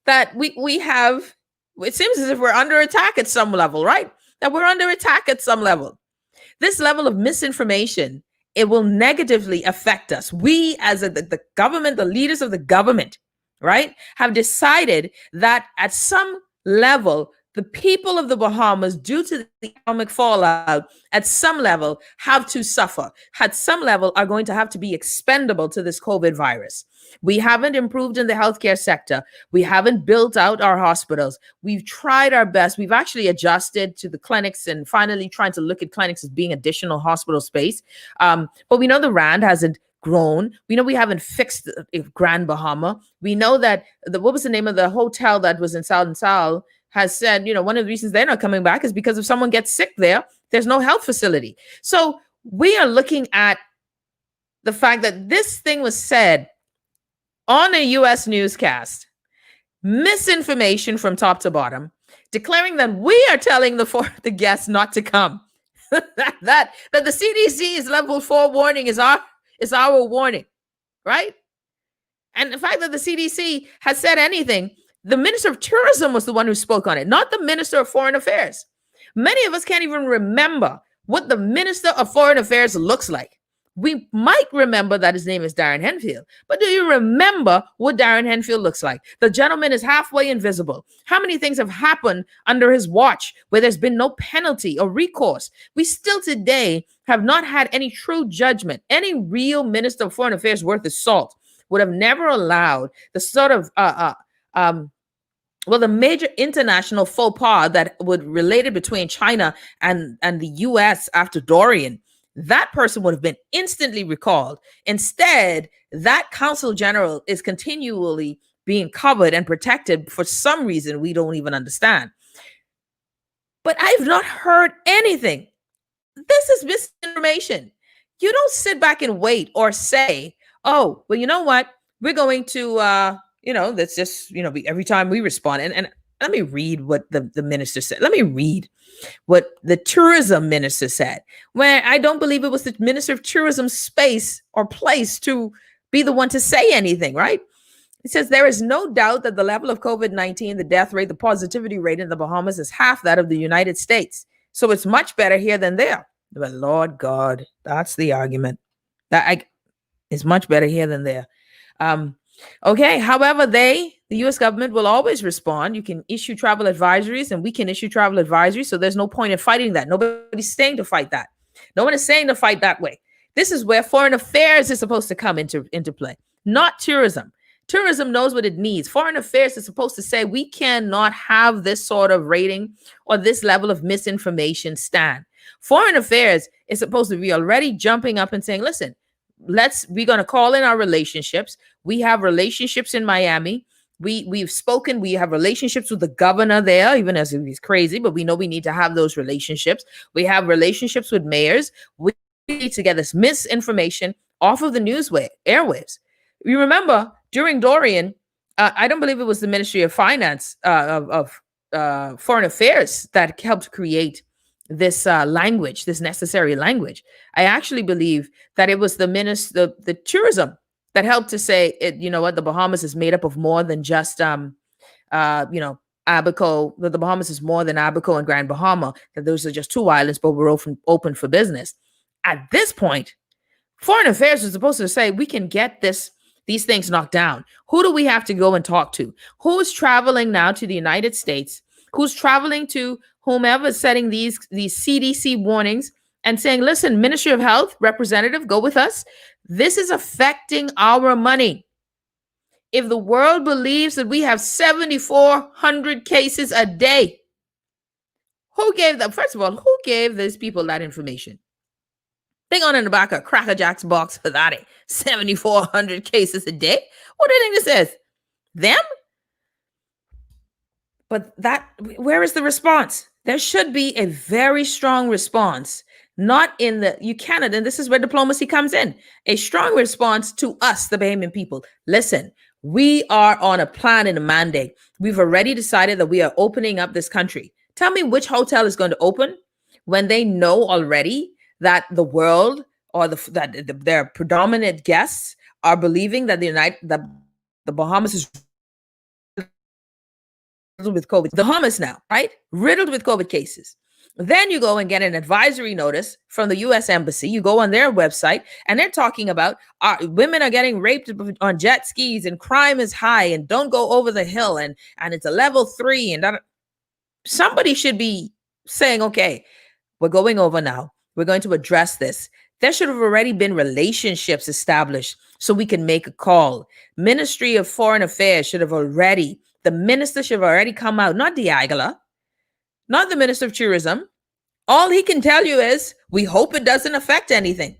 Speaker 1: That we have, it seems as if we're under attack at some level, right? That we're under attack at some level. This level of misinformation, it will negatively affect us. We, as the government, the leaders of the government, right, have decided that at some level, the people of the Bahamas, due to the economic fallout, at some level have to suffer, at some level are going to have to be expendable to this COVID virus. We haven't improved in the healthcare sector. We haven't built out our hospitals. We've tried our best. We've actually adjusted to the clinics and finally trying to look at clinics as being additional hospital space. But we know the RAND hasn't grown. We know we haven't fixed Grand Bahama. We know that what was the name of the hotel that was in Southern Sal has said, one of the reasons they're not coming back is because if someone gets sick there, there's no health facility. So we are looking at the fact that this thing was said on a U.S. newscast, misinformation from top to bottom, declaring that we are telling the guests not to come. that the CDC's level 4 warning is our warning, right? And the fact that the CDC has said anything, the Minister of Tourism was the one who spoke on it, not the Minister of Foreign Affairs. Many of us can't even remember what the Minister of Foreign Affairs looks like. We might remember that his name is Darren Henfield, but do you remember what Darren Henfield looks like? The gentleman is halfway invisible. How many things have happened under his watch where there's been no penalty or recourse? We still today have not had any true judgment. Any real Minister of Foreign Affairs worth his salt would have never allowed the sort of the major international faux pas that would related between China and the U.S. after Dorian. That person would have been instantly recalled. Instead, that consul general is continually being covered and protected for some reason we don't even understand. But I've not heard anything. This is misinformation. You don't sit back and wait or say, oh, well, you know what? We're going to, that's just, every time we respond. And let me read what the minister said. Let me read what the tourism minister said, where I don't believe it was the Minister of Tourism's space or place to be the one to say anything, right? It says, there is no doubt that the level of COVID-19, the death rate, the positivity rate in the Bahamas is half that of the United States. So it's much better here than there. But Lord God, that's the argument. It's much better here than there. Okay. However, the U.S. government will always respond. You can issue travel advisories and we can issue travel advisories. So there's no point in fighting that. Nobody's saying to fight that. No one is saying to fight that way. This is where foreign affairs is supposed to come into play, not tourism. Tourism knows what it needs. Foreign affairs is supposed to say we cannot have this sort of rating or this level of misinformation stand. Foreign affairs is supposed to be already jumping up and saying, listen, we're going to call in our relationships. We have relationships in Miami. We've spoken. We have relationships with the governor there, even as he's crazy, but we know we need to have those relationships. We have relationships with mayors. We need to get this misinformation off of the airwaves. You remember during Dorian, I don't believe it was the Ministry of Finance of Foreign Affairs that helped create this language, this necessary language. I actually believe that it was the tourism that helped to say, the Bahamas is made up of more than just, Abaco, that the Bahamas is more than Abaco and Grand Bahama, that those are just two islands, but we're open for business. At this point, Foreign Affairs is supposed to say, we can get these things knocked down. Who do we have to go and talk to? Who's traveling now to the United States? Who's traveling to whomever is setting these CDC warnings and saying, listen, Ministry of Health representative, go with us. This is affecting our money. If the world believes that we have 7,400 cases a day, who gave them? First of all, who gave these people that information? Thing on in the back of Cracker Jack's box for that. 7,400 cases a day. What do you think this is? Them? But where is the response? There should be a very strong response, not in Canada, and this is where diplomacy comes in, a strong response to us, the Bahamian people. Listen, we are on a plan and a mandate. We've already decided that we are opening up this country. Tell me which hotel is going to open when they know already that the world or their predominant guests are believing that the Bahamas is riddled with COVID. The Bahamas now, right? Riddled with COVID cases. Then you go and get an advisory notice from the U.S. Embassy. You go on their website and they're talking about women are getting raped on jet skis and crime is high and don't go over the hill and it's a level 3. And somebody should be saying, okay, we're going over now. We're going to address this. There should have already been relationships established so we can make a call. Ministry of Foreign Affairs the minister should have already come out, not Diagala, not the Minister of Tourism. All he can tell you is, we hope it doesn't affect anything,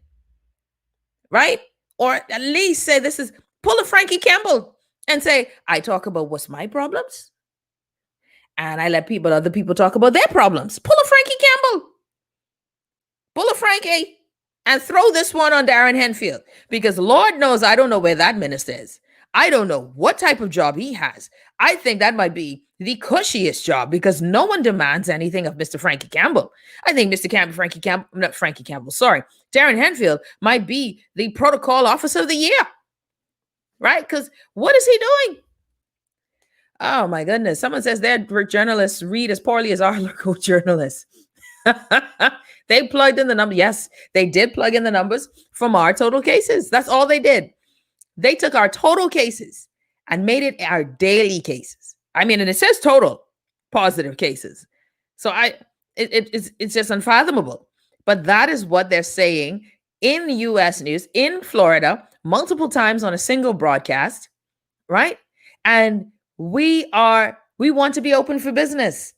Speaker 1: right? Or at least say pull a Frankie Campbell and say, I talk about what's my problems and I let other people talk about their problems. Pull a Frankie Campbell. Pull a Frankie. and throw this one on Darren Henfield, because Lord knows I don't know where that minister is. I don't know what type of job he has. I think that might be the cushiest job, because no one demands anything of Mr. Frankie Campbell. I think Darren Henfield might be the protocol officer of the year, right? Because what is he doing? Oh my goodness. Someone says their journalists read as poorly as our local journalists. They plugged in the number. Yes, they did plug in the numbers from our total cases. That's all they did. They took our total cases and made it our daily cases. I mean, and it says total positive cases. So it's just unfathomable. But that is what they're saying in US news, in Florida, multiple times on a single broadcast, right? And we want to be open for business.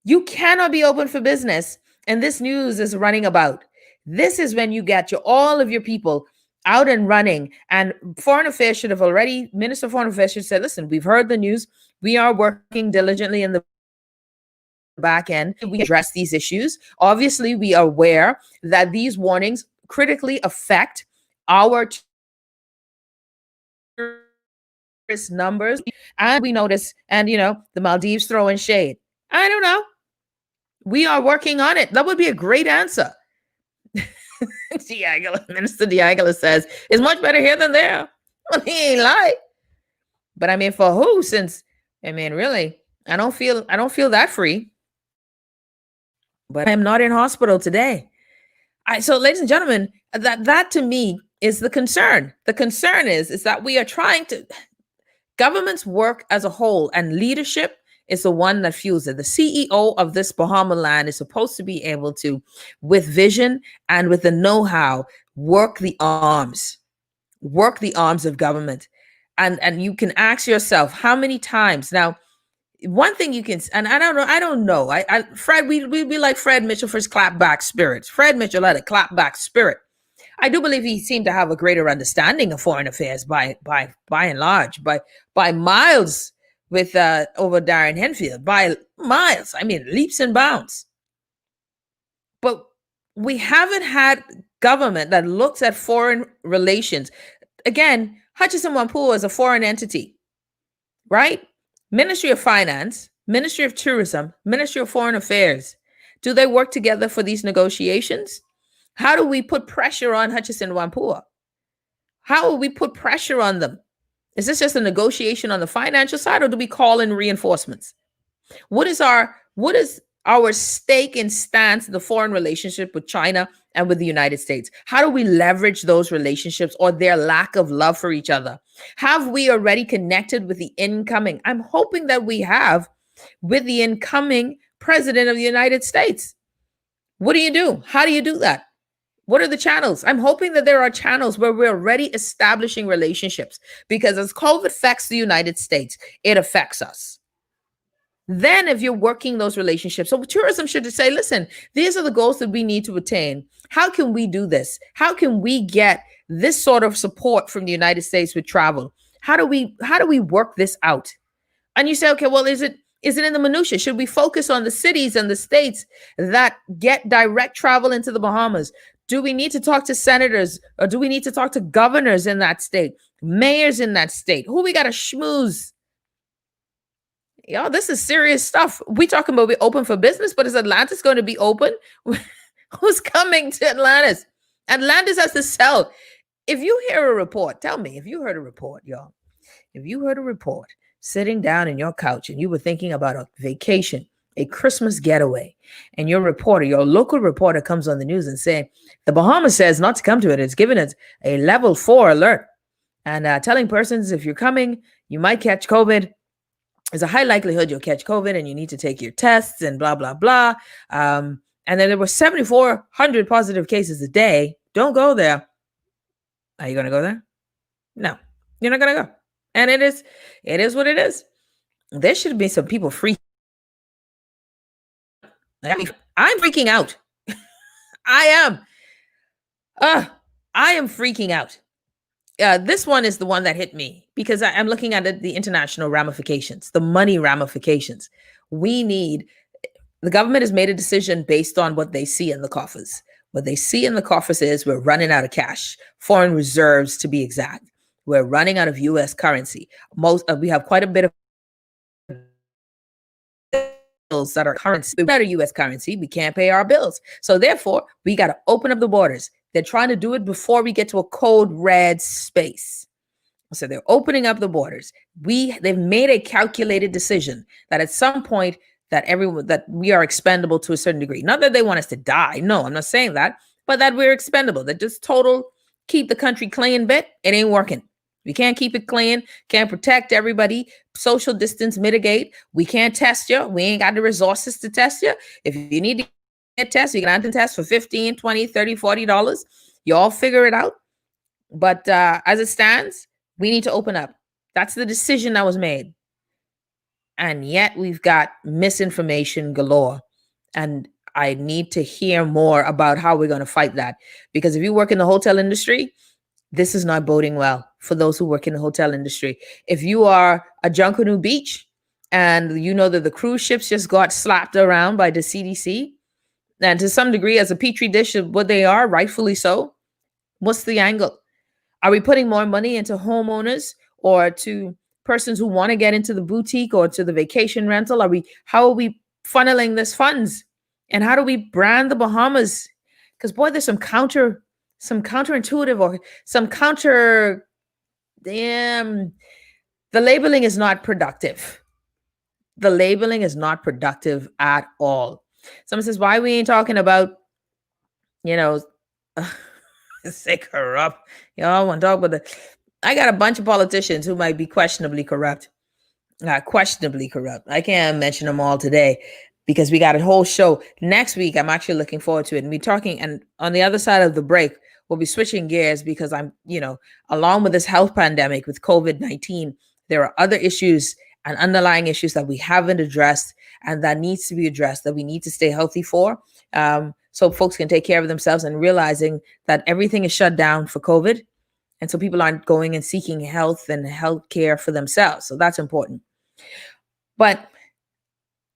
Speaker 1: You cannot be open for business, and this news is running about. This is when you get all of your people out and running. And Foreign Affairs should have already, Minister of Foreign Affairs should say, listen, we've heard the news. We are working diligently in the back end. We address these issues. Obviously, we are aware that these warnings critically affect our tourist numbers. And we notice, and the Maldives throwing shade. I don't know. We are working on it. That would be a great answer. Minister Diagala says, it's much better here than there. Well, he ain't lying. But I mean, for who? Since, I mean, really, I don't feel that free. But I'm not in hospital today. So, ladies and gentlemen, that to me is the concern. The concern is that we are trying to, governments work as a whole, and leadership is the one that fuels it. The CEO of this Bahama land is supposed to be able to, with vision and with the know-how, work the arms of government. And you can ask yourself how many times now. One thing you can, and I don't know. Fred, we'd be like Fred Mitchell for his clapback spirit. Fred Mitchell had a clapback spirit. I do believe he seemed to have a greater understanding of foreign affairs by and large, by miles with over Darren Henfield, by miles. I mean, leaps and bounds. But we haven't had government that looks at foreign relations. Again, Hutchison Whampoa is a foreign entity, right? Ministry of Finance, Ministry of Tourism, Ministry of Foreign Affairs. Do they work together for these negotiations? How do we put pressure on Hutchison Whampoa? How will we put pressure on them? Is this just a negotiation on the financial side, or do we call in reinforcements? What is our stake and stance in the foreign relationship with China and with the United States? How do we leverage those relationships or their lack of love for each other? Have we already connected with the incoming? I'm hoping that we have, with the incoming president of the United States. What do you do? How do you do that? What are the channels? I'm hoping that there are channels where we're already establishing relationships, because as COVID affects the United States, it affects us. Then if you're working those relationships, so tourism should say, listen, these are the goals that we need to attain. How can we do this? How can we get this sort of support from the United States with travel? How do we work this out? And you say, okay, well, is it in the minutia? Should we focus on the cities and the states that get direct travel into the Bahamas? Do we need to talk to senators, or do we need to talk to governors in that state, mayors in that state? Who we got to schmooze? Y'all, this is serious stuff. We talking about we open for business, but is Atlantis going to be open? Who's coming to Atlantis? Atlantis has to sell. If you hear a report, tell me if you heard a report, y'all. If you heard a report sitting down in your couch and you were thinking about a vacation, a Christmas getaway, and your local reporter comes on the news and saying, the Bahamas says not to come to it. It's given it a level 4 alert. And telling persons, if you're coming, you might catch COVID. There's a high likelihood you'll catch COVID and you need to take your tests and blah, blah, blah. And then there were 7,400 positive cases a day. Don't go there. Are you going to go there? No, you're not going to go. And it is what it is. There should be some people freaking. I'm freaking out. I am freaking out. This one is the one that hit me because I'm looking at the international ramifications, the money ramifications. The government has made a decision based on what they see in the coffers. What they see in the coffers is we're running out of cash, foreign reserves to be exact. We're running out of U.S. currency. We have quite a bit of bills that are currency. We're out of U.S. currency. We can't pay our bills. So therefore, we got to open up the borders. They're trying to do it before we get to a code red space. So they're opening up the borders. They've made a calculated decision that at some point that we are expendable to a certain degree. Not that they want us to die. No, I'm not saying that, but that we're expendable. That just total keep the country clean bit, it ain't working. We can't keep it clean, can't protect everybody, social distance, mitigate. We can't test you. We ain't got the resources to test you. If you need to get tested, you can test for $15, $20, $30, $40. You all figure it out. But as it stands, we need to open up. That's the decision that was made. And yet we've got misinformation galore. And I need to hear more about how we're going to fight that. Because if you work in the hotel industry, this is not boding well for those who work in the hotel industry. If you are a Junkanoo Beach and you know that the cruise ships just got slapped around by the CDC, and to some degree as a petri dish of what they are, rightfully so, what's the angle? Are we putting more money into homeowners or to persons who want to get into the boutique or to the vacation rental? How are we funneling this funds? And how do we brand the Bahamas? Because boy, there's some counterintuitive or some counter. The labeling is not productive. The labeling is not productive at all. Someone says, why we ain't talking about, say corrupt. Y'all want to talk about I got a bunch of politicians who might be questionably corrupt. I can't mention them all today because we got a whole show next week. I'm actually looking forward to it. And we're talking, and on the other side of the break, we'll be switching gears because along with this health pandemic with COVID-19, there are other issues and underlying issues that we haven't addressed and that needs to be addressed, that we need to stay healthy for. So folks can take care of themselves and realizing that everything is shut down for COVID. And so people aren't going and seeking health and health care for themselves. So that's important. But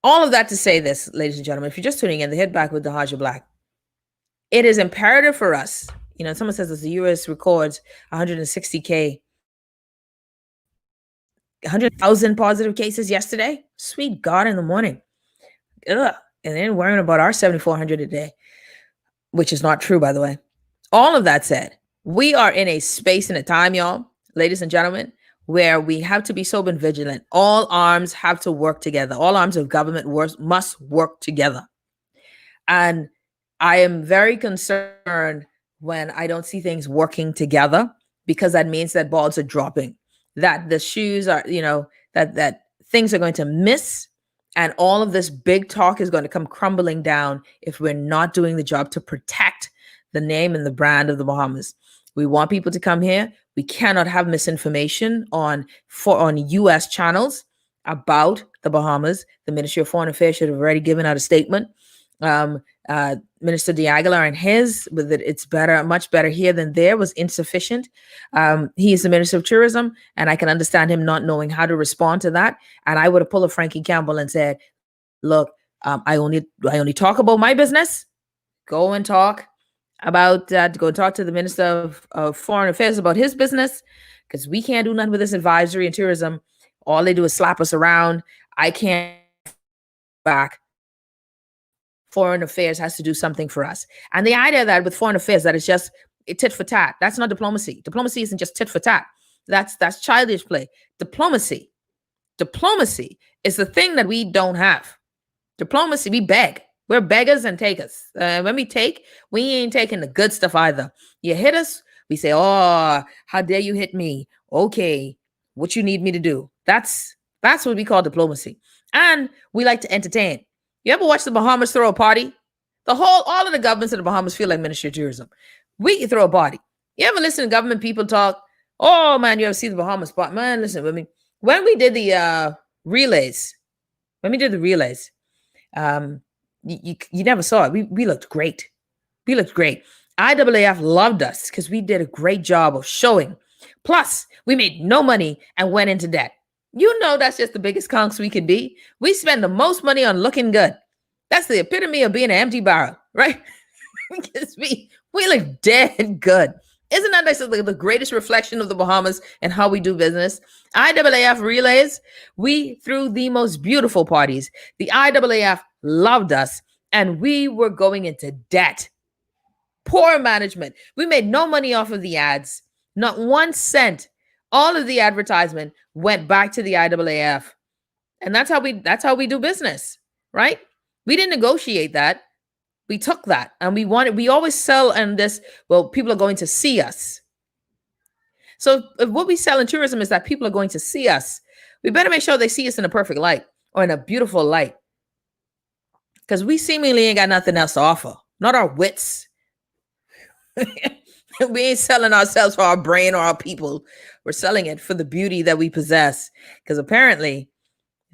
Speaker 1: all of that to say this, ladies and gentlemen, if you're just tuning in, the Hit Back with Nahaja Black, it is imperative for us. Someone says as the U.S. records 160,000 positive cases yesterday. Sweet God in the morning. Ugh. And then worrying about our 7,400 a day, which is not true, by the way. All of that said, we are in a space and a time, y'all, ladies and gentlemen, where we have to be sober and vigilant. All arms have to work together. All arms of government must work together. And I am very concerned when I don't see things working together, because that means that balls are dropping, that the shoes are, that things are going to miss. And all of this big talk is going to come crumbling down if we're not doing the job to protect the name and the brand of the Bahamas. We want people to come here. We cannot have misinformation on U.S. channels about the Bahamas. The Ministry of Foreign Affairs should have already given out a statement. Minister de Aguilar and his, with it, it's better, much better here than there, was insufficient. He is the Minister of Tourism, and I can understand him not knowing how to respond to that. And I would have pulled a Frankie Campbell and said, look, I only talk about my business. Go and talk about go and talk to the Minister of Foreign Affairs about his business, because we can't do nothing with this advisory and tourism. All they do is slap us around. I can't back. Foreign Affairs has to do something for us. And the idea that with Foreign Affairs, that it's just tit for tat, that's not diplomacy. Diplomacy isn't just tit for tat. That's childish play. Diplomacy is the thing that we don't have. Diplomacy, we beg. We're beggars and takers. When we take, we ain't taking the good stuff either. You hit us, we say, oh, how dare you hit me? Okay, what you need me to do? That's what we call diplomacy. And we like to entertain. You ever watch the Bahamas throw a party? All of the governments of the Bahamas feel like Ministry of Tourism. We throw a party. You ever listen to government people talk? Oh man, you ever see the Bahamas spot? Man, listen, when we did the relays, you never saw it. We looked great. IAAF loved us because we did a great job of showing. Plus, we made no money and went into debt. That's just the biggest conks we can be. We spend the most money on looking good. That's the epitome of being an empty barrel, right? Because we look dead good. Isn't that nice? The greatest reflection of the Bahamas and how we do business? IAAF relays, we threw the most beautiful parties. The IAAF loved us, and we were going into debt. Poor management. We made no money off of the ads, not 1 cent. All of the advertisement went back to the IAAF. And that's how we do business, right? We didn't negotiate that. We took that, and we always sell in this, well, people are going to see us. So if what we sell in tourism is that people are going to see us, we better make sure they see us in a perfect light or in a beautiful light. Because we seemingly ain't got nothing else to offer. Not our wits. We ain't selling ourselves for our brain or our people. We're selling it for the beauty that we possess. Because apparently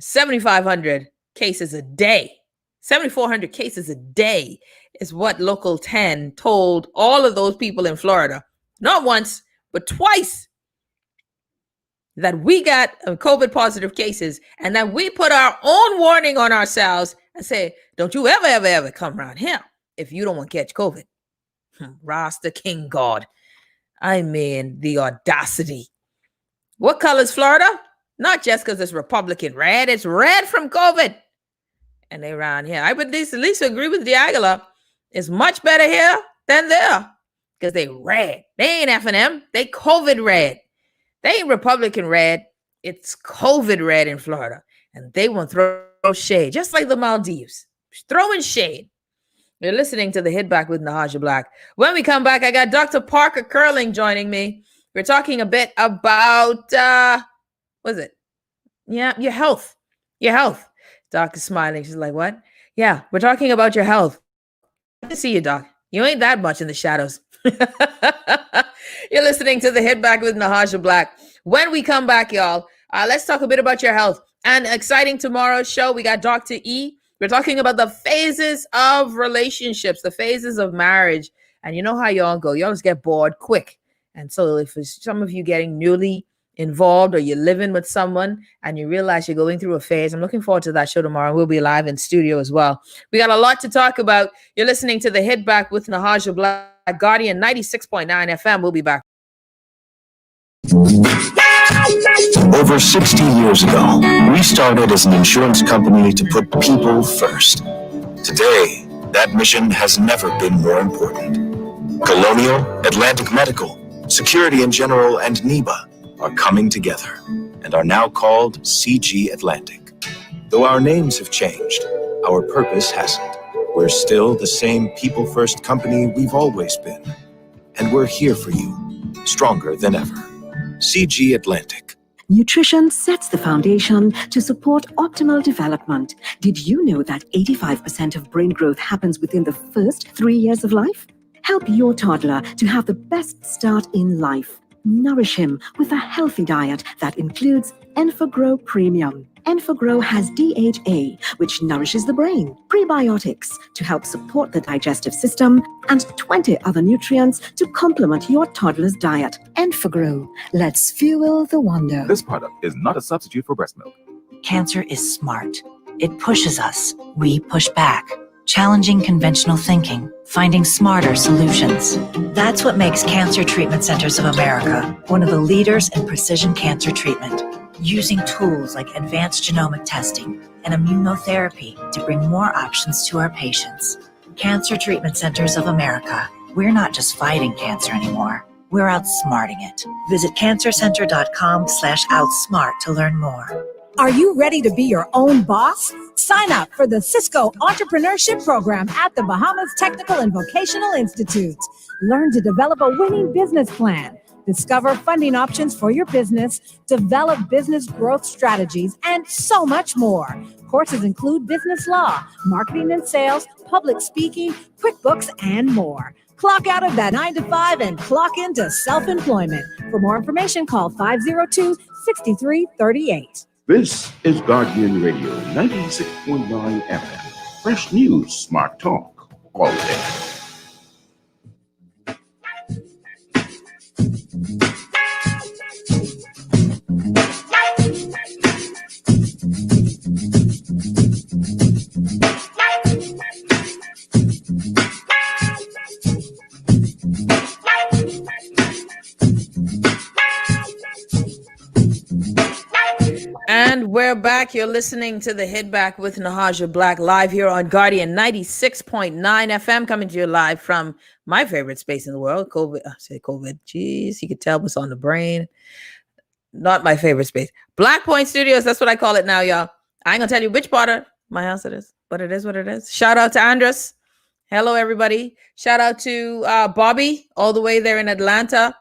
Speaker 1: 7,500 cases a day, 7,400 cases a day is what Local 10 told all of those people in Florida. Not once, but twice. That we got COVID positive cases, and that we put our own warning on ourselves and say, don't you ever come around here if you don't want to catch COVID. Rasta King God. I mean, the audacity. What color is Florida? Not just because it's Republican red. It's red from COVID. And they around here. I would at least agree with Diagala. It's much better here than there. Because they red. They ain't F&M. They COVID red. They ain't Republican red. It's COVID red in Florida. And they want to throw shade. Just like the Maldives. Throwing shade. You're listening to the Hit Back with Nahaja Black. When we come back, I got Dr. Parker Curling joining me. We're talking a bit about, what is it? Yeah, your health. Your health. Doc is smiling. She's like, what? Yeah, we're talking about your health. Good to see you, Doc. You ain't that much in the shadows. You're listening to the Hit Back with Nahaja Black. When we come back, y'all, let's talk a bit about your health. And exciting tomorrow's show, we got Dr. E. We're talking about the phases of relationships, the phases of marriage. And you know how y'all go. Y'all just get bored quick. And so if some of you getting newly involved or you're living with someone and you realize you're going through a phase, I'm looking forward to that show tomorrow. We'll be live in studio as well. We got a lot to talk about. You're listening to the Hit Back with Nahaja Black, Guardian 96.9 FM. We'll be back.
Speaker 21: Over 60 years ago, we started as an insurance company to put people first. Today, that mission has never been more important. Colonial, Atlantic Medical, Security in General, and NEBA are coming together and are now called CG Atlantic. Though our names have changed, our purpose hasn't. We're still the same people-first company we've always been. And we're here for you, stronger than ever. CG Atlantic.
Speaker 5: Nutrition sets the foundation to support optimal development. Did you know that 85% of brain growth happens within the first 3 years of life? Help your toddler to have the best start in life. Nourish him with a healthy diet that includes Enfogrow Premium. Enfogrow has DHA, which nourishes the brain, prebiotics to help support the digestive system, and 20 other nutrients to complement your toddler's diet. Enfogrow, let's fuel the wonder.
Speaker 6: This product is not a substitute for breast milk.
Speaker 7: Cancer is smart. It pushes us. We push back. Challenging conventional thinking, finding smarter solutions. That's what makes Cancer Treatment Centers of America one of the leaders in precision cancer treatment, using tools like advanced genomic testing and immunotherapy to bring more options to our patients. Cancer Treatment Centers of America. We're not just fighting cancer anymore. We're outsmarting it. Visit cancercenter.com/outsmart to learn more.
Speaker 22: Are you ready to be your own boss? Sign up for the Cisco Entrepreneurship Program at the Bahamas Technical and Vocational Institute. Learn to develop a winning business plan, discover funding options for your business, develop business growth strategies, and so much more. Courses include business law, marketing and sales, public speaking, QuickBooks, and more. Clock out of that 9 to 5 and clock into self-employment. For more information, call 502-6338.
Speaker 9: This is Guardian Radio 96.9 FM. Fresh news, smart talk, all day.
Speaker 1: And we're back. You're listening to the Hit Back with Nahaja Black live here on Guardian 96.9 FM, coming to you live from my favorite space in the world, COVID. I say COVID. Jeez, you could tell what's on the brain. Not my favorite space. Black Point Studios. That's what I call it now, y'all. I ain't gonna tell you which part of my house it is, but it is what it is. Shout out to Andres. Hello, everybody. Shout out to Bobby, all the way there in Atlanta.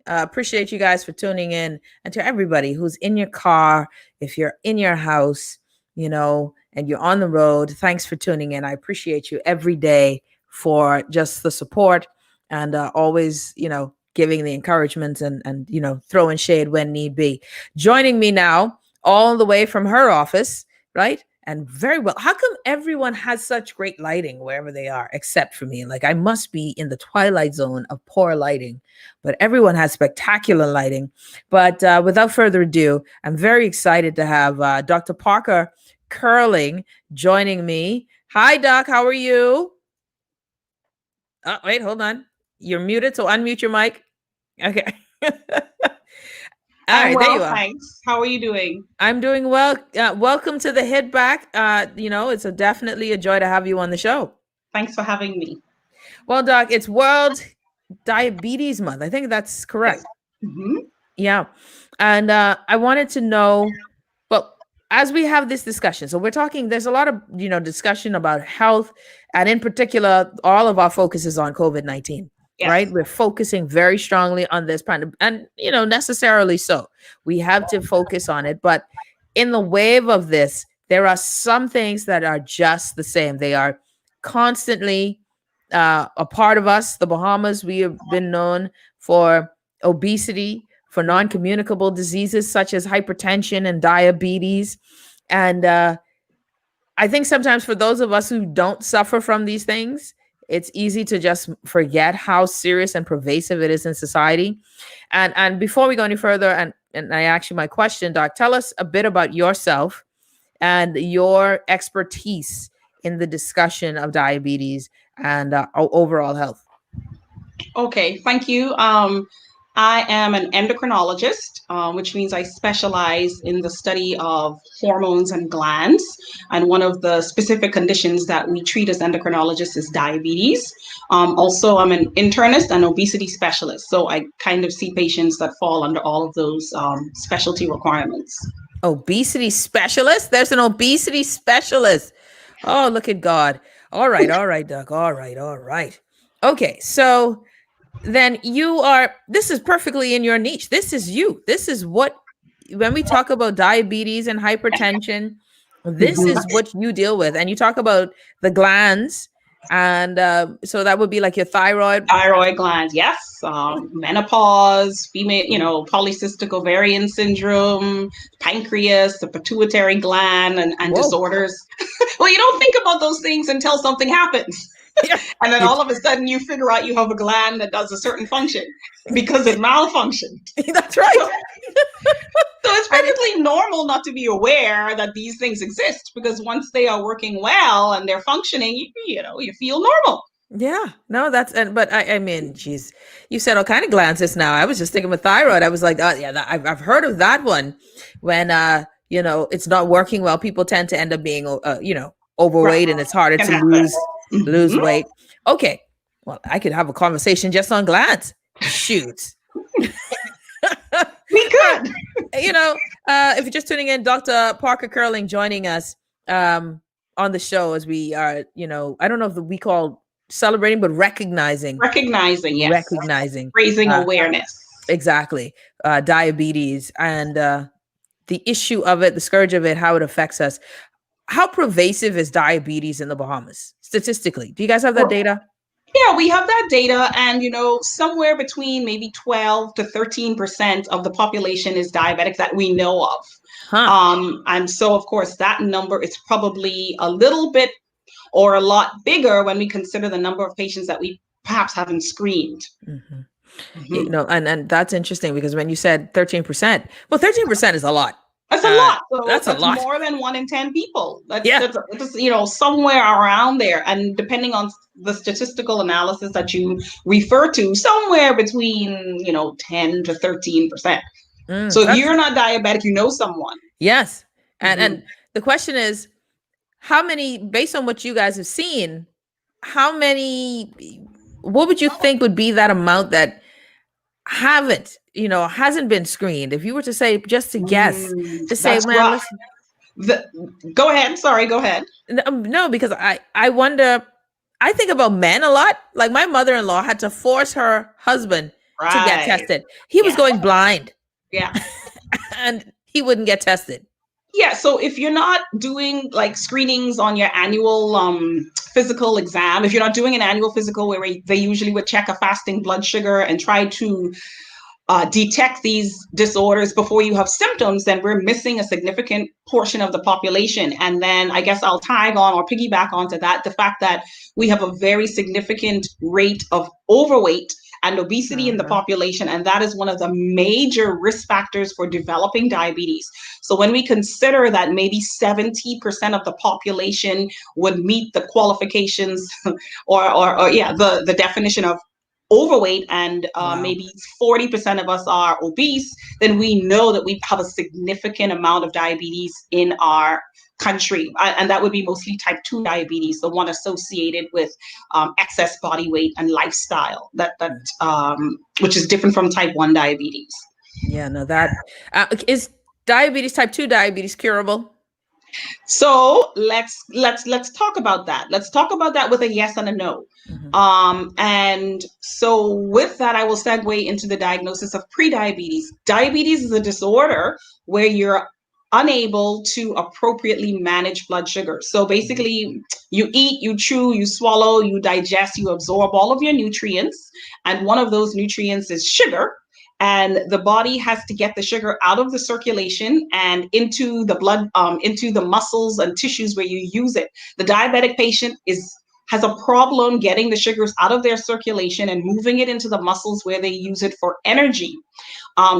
Speaker 1: Appreciate you guys for tuning in, and to everybody who's in your car, if you're in your house, and you're on the road, thanks for tuning in. I appreciate you every day for just the support and always, giving the encouragement and throwing shade when need be. Joining me now, all the way from her office, right? And very well. How come everyone has such great lighting wherever they are, except for me? Like, I must be in the twilight zone of poor lighting, but everyone has spectacular lighting. But without further ado, I'm very excited to have Dr. Parker Curling joining me. Hi, Doc. How are you? Oh, wait, hold on. You're muted, so unmute your mic. Okay.
Speaker 2: I'm well, thanks. How are you doing?
Speaker 1: I'm doing well. Welcome to the Hit Back. It's definitely a joy to have you on the show.
Speaker 2: Thanks for having me.
Speaker 1: Well, Doc, it's World Diabetes Month. I think that's correct.
Speaker 2: Yes. Mm-hmm.
Speaker 1: Yeah. And I wanted to know, well, as we have this discussion, so we're talking, there's a lot of, discussion about health, and in particular, all of our focus is on COVID-19. Yes. Right? We're focusing very strongly on this and necessarily so. We have to focus on it. But in the wave of this, there are some things that are just the same. They are constantly a part of us. The Bahamas, we have been known for obesity, for non-communicable diseases such as hypertension and diabetes. And I think sometimes for those of us who don't suffer from these things, it's easy to just forget how serious and pervasive it is in society. And before we go any further, and I ask you my question, Doc, tell us a bit about yourself and your expertise in the discussion of diabetes and overall health.
Speaker 2: Okay, thank you. I am an endocrinologist, which means I specialize in the study of hormones and glands. And one of the specific conditions that we treat as endocrinologists is diabetes. Also, I'm an internist and obesity specialist. So I kind of see patients that fall under all of those specialty requirements.
Speaker 1: Obesity specialist? There's an obesity specialist. Oh, look at God. All right, Doc. All right. Okay, so then this is perfectly in your niche. This is you. This is what, when we talk about diabetes and hypertension, this is what you deal with. And you talk about the glands. And so that would be like your thyroid
Speaker 2: glands. Yes. Menopause, female, polycystic ovarian syndrome, pancreas, the pituitary gland, and disorders. Well, you don't think about those things until something happens. Yeah. And then all of a sudden you figure out you have a gland that does a certain function because it malfunctioned.
Speaker 1: That's right.
Speaker 2: So it's perfectly normal not to be aware that these things exist, because once they are working well and they're functioning, you feel normal.
Speaker 1: Yeah, no, but I mean, geez, you said all kind of glands just now. I was just thinking with thyroid. I was like, oh yeah, I've heard of that one. When, it's not working well, people tend to end up being, overweight, and it's harder to lose weight. Okay. Well, I could have a conversation just on glands. Shoot.
Speaker 2: We could.
Speaker 1: If you're just tuning in, Dr. Parker Curling joining us on the show as we are, I don't know if we call celebrating, but recognizing,
Speaker 2: yes.
Speaker 1: Recognizing.
Speaker 2: Raising awareness.
Speaker 1: Exactly. Diabetes and the issue of it, the scourge of it, how it affects us. How pervasive is diabetes in the Bahamas statistically? Do you guys have that data?
Speaker 2: Yeah, we have that data, and somewhere between maybe 12 to 13% of the population is diabetic that we know of. And so, of course, that number is probably a little bit or a lot bigger when we consider the number of patients that we perhaps haven't screened.
Speaker 1: Mm-hmm. Mm-hmm. And that's interesting, because when you said 13%, well, 13% is a lot.
Speaker 2: That's a lot. So
Speaker 1: that's a lot.
Speaker 2: More than 1 in 10 people. That's somewhere around there. And depending on the statistical analysis that you refer to, somewhere between 10 to 13%. So if you're not diabetic, you know someone.
Speaker 1: Yes. And the question is, how many, based on what you guys have seen, how many, what would you think would be that amount that hasn't been screened? If you were to say, just to guess, to say,
Speaker 2: That's
Speaker 1: man,
Speaker 2: rough. Go ahead. Sorry, go ahead.
Speaker 1: No, because I wonder, I think about men a lot. Like my mother-in-law had to force her husband to get
Speaker 2: Right.
Speaker 1: tested. He was going blind.
Speaker 2: Yeah.
Speaker 1: And he wouldn't get tested.
Speaker 2: Yeah, so if you're not doing like screenings on your annual physical exam, if you're not doing an annual physical where they usually would check a fasting blood sugar and try to detect these disorders before you have symptoms, then we're missing a significant portion of the population. And then I guess I'll tag on or piggyback onto that, the fact that we have a very significant rate of overweight and obesity in the population. And that is one of the major risk factors for developing diabetes. So when we consider that maybe 70% of the population would meet the qualifications or the definition of overweight, and maybe 40% of us are obese, then we know that we have a significant amount of diabetes in our country. And that would be mostly type 2 diabetes, the one associated with excess body weight and lifestyle, which is different from type 1 diabetes.
Speaker 1: Yeah, no, that is diabetes, type 2 diabetes curable?
Speaker 2: So let's talk about that. Let's talk about that with a yes and a no. And so with that, I will segue into the diagnosis of prediabetes. Diabetes is a disorder where you're unable to appropriately manage blood sugar. So basically, you eat, you chew, you swallow, you digest, you absorb all of your nutrients. And one of those nutrients is sugar. And the body has to get the sugar out of the circulation and into the blood, into the muscles and tissues where you use it. The diabetic patient has a problem getting the sugars out of their circulation and moving it into the muscles where they use it for energy.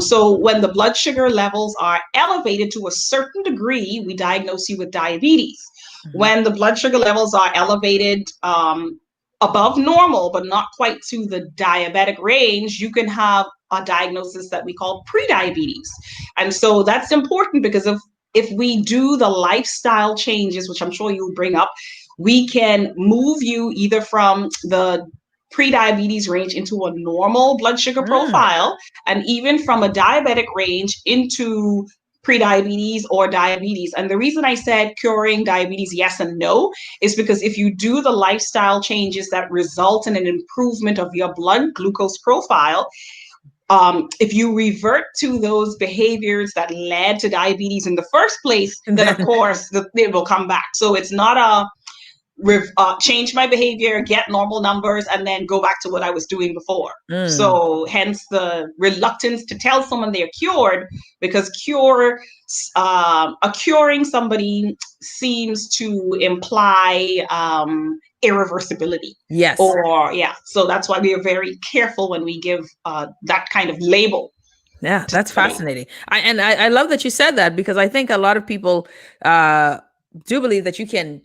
Speaker 2: So when the blood sugar levels are elevated to a certain degree, we diagnose you with diabetes. When the blood sugar levels are elevated above normal, but not quite to the diabetic range, you can have a diagnosis that we call prediabetes. And so that's important because if we do the lifestyle changes, which I'm sure you'll bring up, we can move you either from the prediabetes range into a normal blood sugar profile, and even from a diabetic range into prediabetes or diabetes. And the reason I said curing diabetes yes and no is because if you do the lifestyle changes that result in an improvement of your blood glucose profile, if you revert to those behaviors that led to diabetes in the first place, then of course it will come back. So it's not a change my behavior, get normal numbers, and then go back to what I was doing before. So hence the reluctance to tell someone they're cured, because curing somebody seems to imply irreversibility.
Speaker 1: Yes.
Speaker 2: So that's why we are very careful when we give that kind of label.
Speaker 1: Yeah, that's fascinating. I love that you said that, because I think a lot of people do believe that you can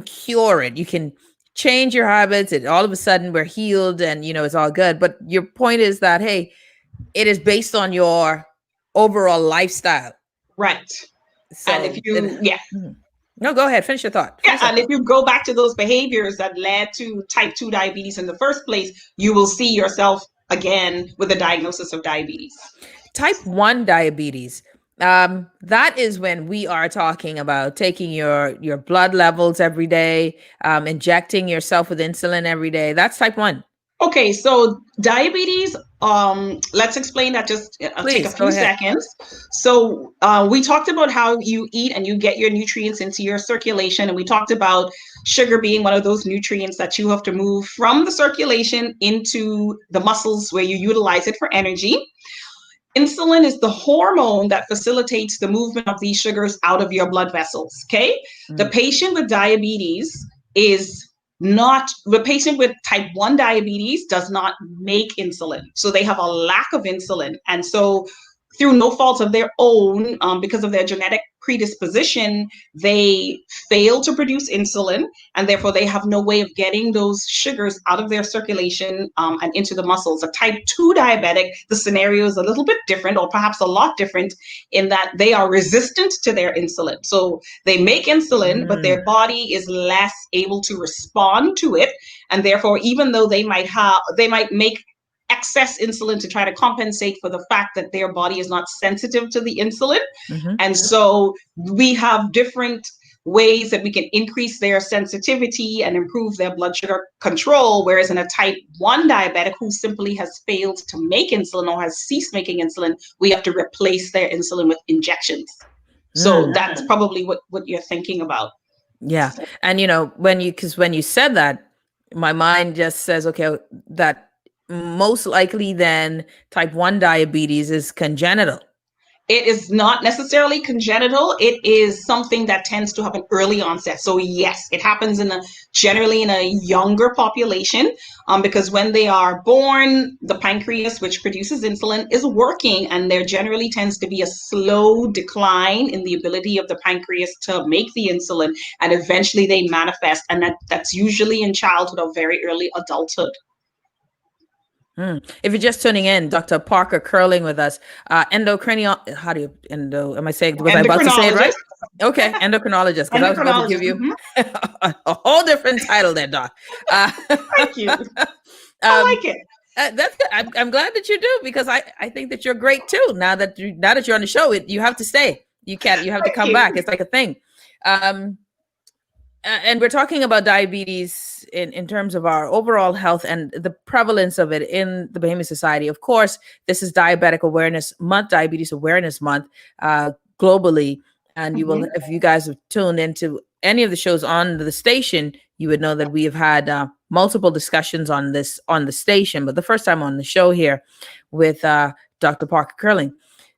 Speaker 1: cure it. You can change your habits, and all of a sudden we're healed and it's all good. But your point is that, hey, it is based on your overall lifestyle.
Speaker 2: Right.
Speaker 1: So,
Speaker 2: and if you
Speaker 1: no, go ahead, finish your thought.
Speaker 2: And if you go back to those behaviors that led to type 2 diabetes in the first place, you will see yourself again with a diagnosis of diabetes.
Speaker 1: Type 1 diabetes. That is when we are talking about taking your blood levels every day, injecting yourself with insulin every day. That's type 1.
Speaker 2: Okay, so diabetes, let's explain that. Just take a few seconds. So we talked about how you eat and you get your nutrients into your circulation. And we talked about sugar being one of those nutrients that you have to move from the circulation into the muscles where you utilize it for energy. Insulin is the hormone that facilitates the movement of these sugars out of your blood vessels, okay? The patient with diabetes the patient with type 1 diabetes does not make insulin. So they have a lack of insulin. And so through no fault of their own, because of their genetic predisposition, they fail to produce insulin, and therefore they have no way of getting those sugars out of their circulation and into the muscles. A type 2 diabetic, the scenario is a little bit different, or perhaps a lot different, in that they are resistant to their insulin. So they make insulin, but their body is less able to respond to it, and therefore, even though they might make excess insulin to try to compensate for the fact that their body is not sensitive to the insulin. And so we have different ways that we can increase their sensitivity and improve their blood sugar control. Whereas in a type 1 diabetic who simply has failed to make insulin or has ceased making insulin, we have to replace their insulin with injections. So that's probably what you're thinking about.
Speaker 1: Yeah. And, when you said that, my mind just says, okay, that most likely then type 1 diabetes is congenital.
Speaker 2: It is not necessarily congenital. It is something that tends to have an early onset. So yes, it happens generally in a younger population, because when they are born, the pancreas, which produces insulin, is working, and there generally tends to be a slow decline in the ability of the pancreas to make the insulin, and eventually they manifest, and that's usually in childhood or very early adulthood.
Speaker 1: If you're just tuning in, Dr. Parker Curling with us, endocrinologist. How do you am I saying? Was I about to say it right? Okay, endocrinologist. Because I was about to give you a whole different title there, Doc.
Speaker 2: Thank you. I like it.
Speaker 1: That's good. I'm glad that you do, because I think that you're great too. Now that you're on the show, you have to stay. You have to come back. It's like a thing. And we're talking about diabetes in terms of our overall health and the prevalence of it in the Bahamian society. Of course, this is Diabetic Awareness Month, Diabetes Awareness Month globally. And you will, if you guys have tuned into any of the shows on the station, you would know that we have had multiple discussions on this on the station, but the first time on the show here with Dr. Parker Curling.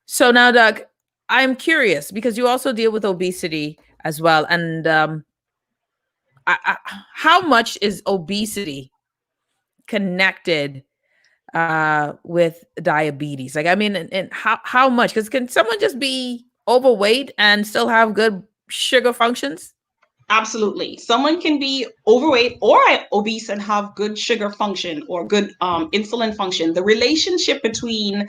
Speaker 1: So now, Doug, I'm curious, because you also deal with obesity as well. And how much is obesity connected with diabetes? Like, I mean, and how much? Because can someone just be overweight and still have good sugar functions?
Speaker 2: Absolutely. Someone can be overweight or obese and have good sugar function or good insulin function. The relationship between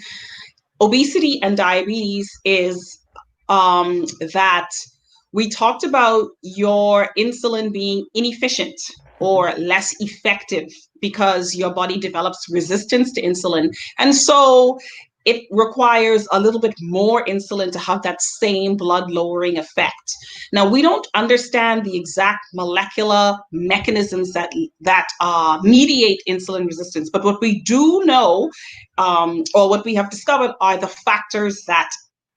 Speaker 2: obesity and diabetes is that we talked about your insulin being inefficient or less effective because your body develops resistance to insulin. And so it requires a little bit more insulin to have that same blood lowering effect. Now, we don't understand the exact molecular mechanisms that mediate insulin resistance, but what we do know, or what we have discovered, are the factors that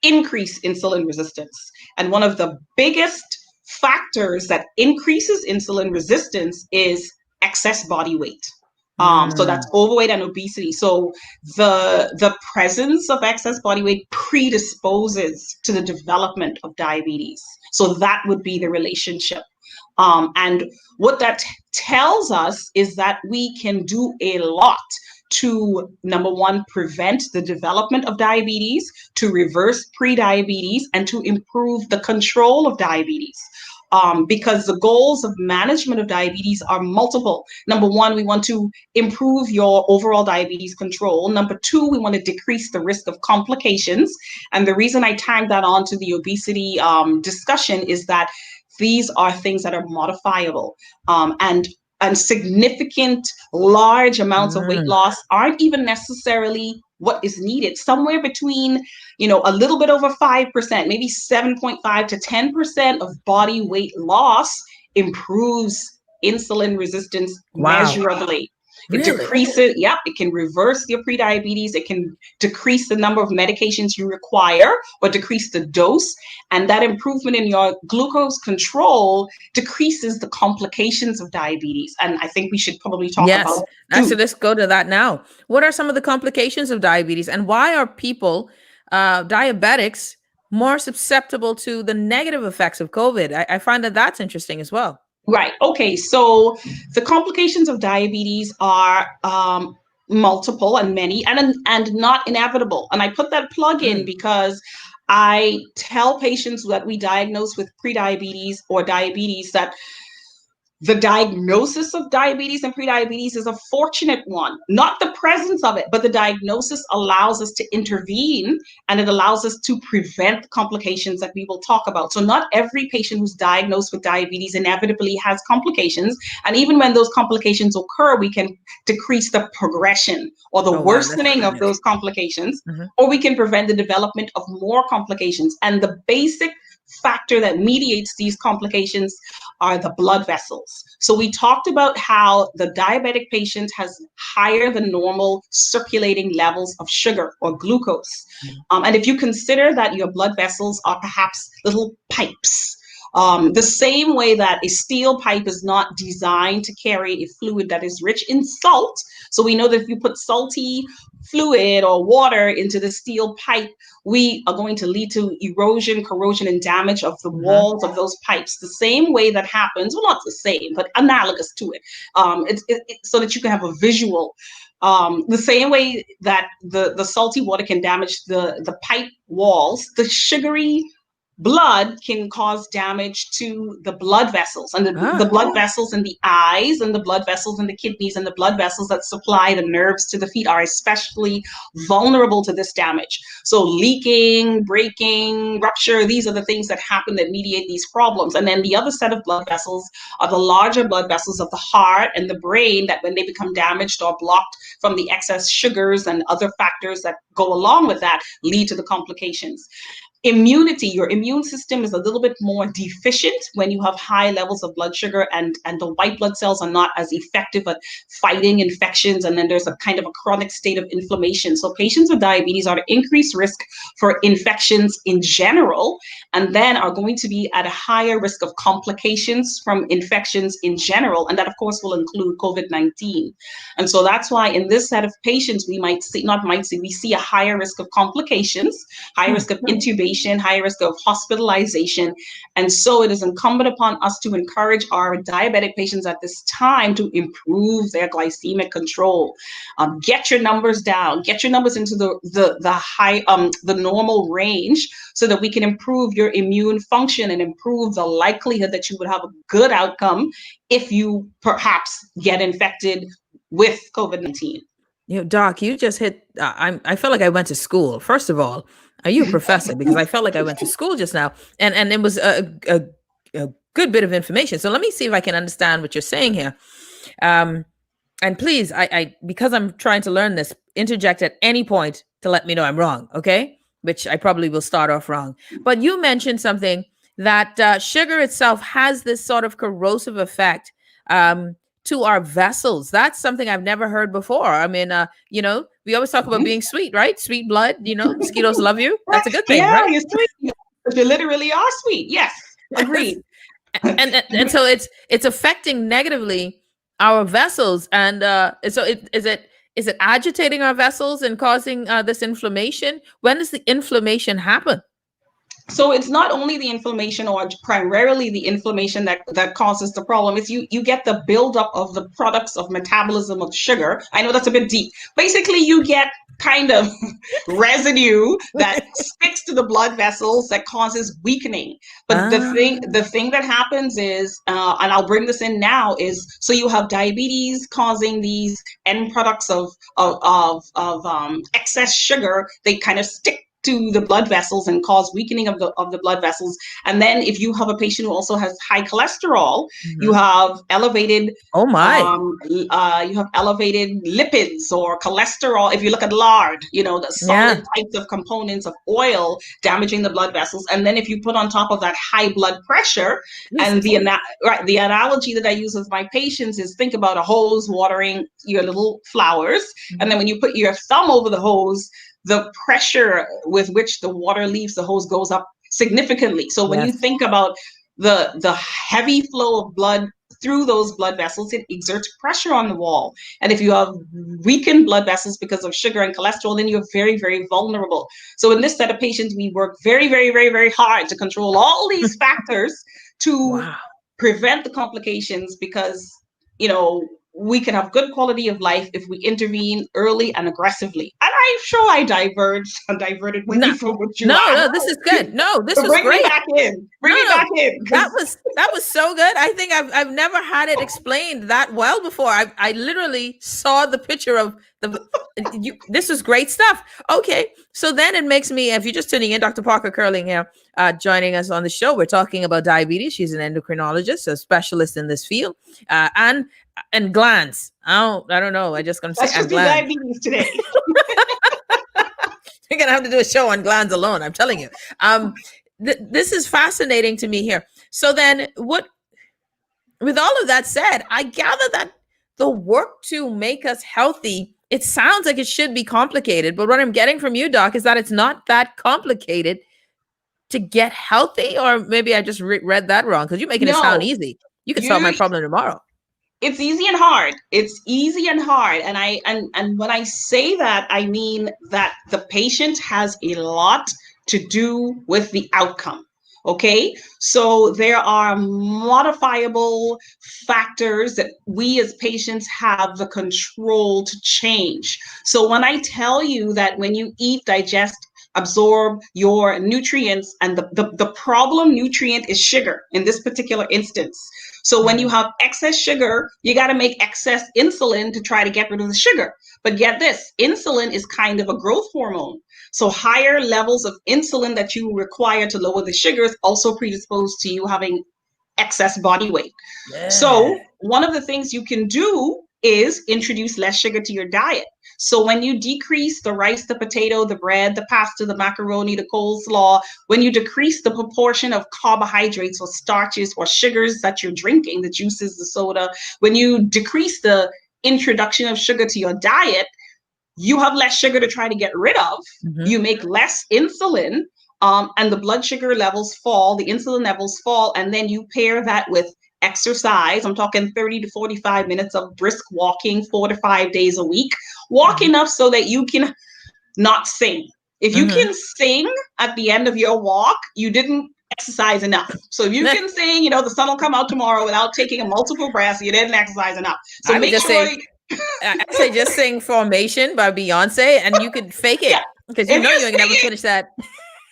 Speaker 2: increase insulin resistance. And one of the biggest factors that increases insulin resistance is excess body weight. So that's overweight and obesity. So the presence of excess body weight predisposes to the development of diabetes. So that would be the relationship. And what that tells us is that we can do a lot to, number one, prevent the development of diabetes, to reverse prediabetes, and to improve the control of diabetes. Because the goals of management of diabetes are multiple. Number one, we want to improve your overall diabetes control. Number two, we want to decrease the risk of complications. And the reason I tagged that on to the obesity discussion is that these are things that are modifiable. And significant, large amounts of weight loss aren't even necessarily what is needed. Somewhere between, a little bit over 5%, maybe 7.5 to 10% of body weight loss improves insulin resistance measurably. It decreases, it can reverse your prediabetes. It can decrease the number of medications you require or decrease the dose. And that improvement in your glucose control decreases the complications of diabetes. And I think we should probably talk about it.
Speaker 1: Actually, let's go to that now. What are some of the complications of diabetes, and why are people, diabetics, more susceptible to the negative effects of COVID? I find that that's interesting as well.
Speaker 2: Right. Okay. So the complications of diabetes are multiple and many and not inevitable. And I put that plug in because I tell patients that we diagnose with prediabetes or diabetes that the diagnosis of diabetes and prediabetes is a fortunate one, not the presence of it, but the diagnosis allows us to intervene and it allows us to prevent complications that we will talk about. So not every patient who's diagnosed with diabetes inevitably has complications. And even when those complications occur, we can decrease the progression or the worsening of those complications, or we can prevent the development of more complications. And the basic factor that mediates these complications are the blood vessels. So we talked about how the diabetic patient has higher than normal circulating levels of sugar or glucose. And if you consider that your blood vessels are perhaps little pipes, the same way that a steel pipe is not designed to carry a fluid that is rich in salt. So we know that if you put salty fluid or water into the steel pipe, we are going to lead to erosion, corrosion, and damage of the walls of those pipes. The same way that happens, well, not the same, but analogous to it, so that you can have a visual. The same way that the salty water can damage the pipe walls, the sugary blood can cause damage to the blood vessels and the blood vessels in the eyes and the blood vessels in the kidneys and the blood vessels that supply the nerves to the feet are especially vulnerable to this damage. So leaking, breaking, rupture, these are the things that happen that mediate these problems. And then the other set of blood vessels are the larger blood vessels of the heart and the brain that when they become damaged or blocked from the excess sugars and other factors that go along with that lead to the complications. Immunity, your immune system is a little bit more deficient when you have high levels of blood sugar and the white blood cells are not as effective at fighting infections. And then there's a kind of a chronic state of inflammation. So patients with diabetes are at increased risk for infections in general, and then are going to be at a higher risk of complications from infections in general. And that, of course, will include COVID-19. And so that's why in this set of patients, we see a higher risk of complications, higher risk of intubation, higher risk of hospitalization. And so it is incumbent upon us to encourage our diabetic patients at this time to improve their glycemic control. Get your numbers down, get your numbers into the normal range so that we can improve your immune function and improve the likelihood that you would have a good outcome if you perhaps get infected with COVID-19.
Speaker 1: You know, Doc, you just hit, I felt like I went to school. First of all, are you a professor? Because I felt like I went to school just now, and it was a good bit of information. So let me see if I can understand what you're saying here. And please, I because I'm trying to learn this, interject at any point to let me know I'm wrong, okay? Which I probably will start off wrong. But you mentioned something that sugar itself has this sort of corrosive effect to our vessels. That's something I've never heard before. I mean, we always talk about being sweet, right? Sweet blood, mosquitoes love you. That's a good thing, right?
Speaker 2: You're sweet. You literally are sweet. Yes, agreed.
Speaker 1: and so it's affecting negatively our vessels. And so is it agitating our vessels and causing this inflammation? When does the inflammation happen?
Speaker 2: So it's not only the inflammation or primarily the inflammation that causes the problem. It's you get the buildup of the products of metabolism of sugar. I know that's a bit deep. Basically, you get kind of residue that sticks to the blood vessels that causes weakening. But the thing that happens is, and I'll bring this in now, is so you have diabetes causing these end products of excess sugar. They kind of stick to the blood vessels and cause weakening of the blood vessels. And then if you have a patient who also has high cholesterol, you have elevated you have elevated lipids or cholesterol. If you look at lard, the solid types of components of oil damaging the blood vessels. And then if you put on top of that high blood pressure, and the analogy that I use with my patients is think about a hose watering your little flowers. And then when you put your thumb over the hose, the pressure with which the water leaves the hose goes up significantly. So when you think about the heavy flow of blood through those blood vessels, it exerts pressure on the wall. And if you have weakened blood vessels because of sugar and cholesterol, then you're very, very vulnerable. So in this set of patients, we work very, very, very, very hard to control all these factors to prevent the complications because, we can have good quality of life if we intervene early and aggressively. And I'm sure I diverted way from what you asked.
Speaker 1: No, this is good. No, this is
Speaker 2: Bring
Speaker 1: great.
Speaker 2: me back in. Bring me back in.
Speaker 1: That was so good. I think I've never had it explained that well before. I literally saw the picture of this is great stuff. Okay, so then it makes me, if you're just tuning in, Dr. Parker Curling here, joining us on the show. We're talking about diabetes. She's an endocrinologist, a specialist in this field, and glands. I don't know. I just gonna say
Speaker 2: Let's just do diabetes today.
Speaker 1: We're gonna have to do a show on glands alone. I'm telling you. This is fascinating to me here. So then, with all of that said, I gather that the work to make us healthy, it sounds like it should be complicated, but what I'm getting from you, Doc, is that it's not that complicated to get healthy. Or maybe I just read that wrong, because you're making it sound easy. You can solve my problem tomorrow.
Speaker 2: It's easy and hard. It's easy and hard. And when I say that, I mean that the patient has a lot to do with the outcome. Okay, so there are modifiable factors that we as patients have the control to change. So when I tell you that when you eat, digest, absorb your nutrients, and the problem nutrient is sugar in this particular instance. So when you have excess sugar, you got to make excess insulin to try to get rid of the sugar. But get this, insulin is kind of a growth hormone. So higher levels of insulin that you require to lower the sugars also predispose to you having excess body weight. Yeah. So one of the things you can do is introduce less sugar to your diet. So when you decrease the rice, the potato, the bread, the pasta, the macaroni, the coleslaw, when you decrease the proportion of carbohydrates or starches or sugars that you're drinking, the juices, the soda, when you decrease the introduction of sugar to your diet, you have less sugar to try to get rid of. Mm-hmm. You make less insulin, and the blood sugar levels fall, the insulin levels fall, and then you pair that with exercise. I'm talking 30 to 45 minutes of brisk walking 4 to 5 days a week. Walk enough so that you can not sing. If you can sing at the end of your walk, you didn't exercise enough. So if you can sing, the sun will come out tomorrow without taking a multiple breaths, you didn't exercise enough. So I
Speaker 1: say just sing Formation by Beyonce, and you could fake it, because you ain't never finish that.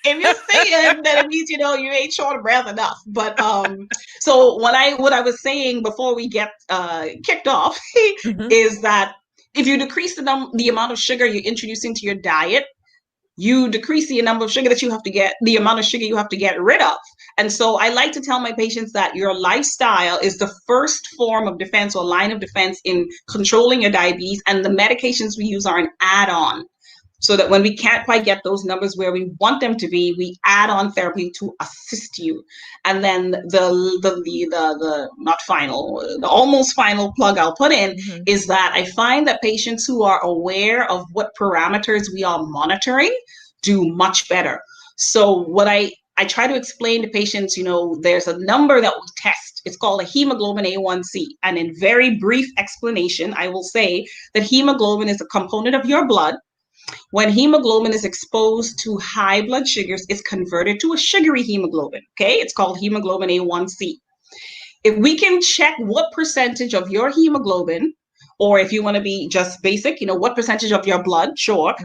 Speaker 2: If you're singing, then it means you ain't short of breath enough. But so what I was saying before we get kicked off is that if you decrease the amount of sugar you're introducing to your diet, you decrease the amount of sugar you have to get rid of. And so I like to tell my patients that your lifestyle is the first form of defense or line of defense in controlling your diabetes, and the medications we use are an add-on. So that when we can't quite get those numbers where we want them to be, we add on therapy to assist you. And then the almost final plug I'll put in is that I find that patients who are aware of what parameters we are monitoring do much better. So what I try to explain to patients, there's a number that we test. It's called a hemoglobin A1C. And in very brief explanation, I will say that hemoglobin is a component of your blood. When hemoglobin is exposed to high blood sugars, it's converted to a sugary hemoglobin. Okay, it's called hemoglobin A1C. If we can check what percentage of your hemoglobin, or if you want to be just basic, what percentage of your blood,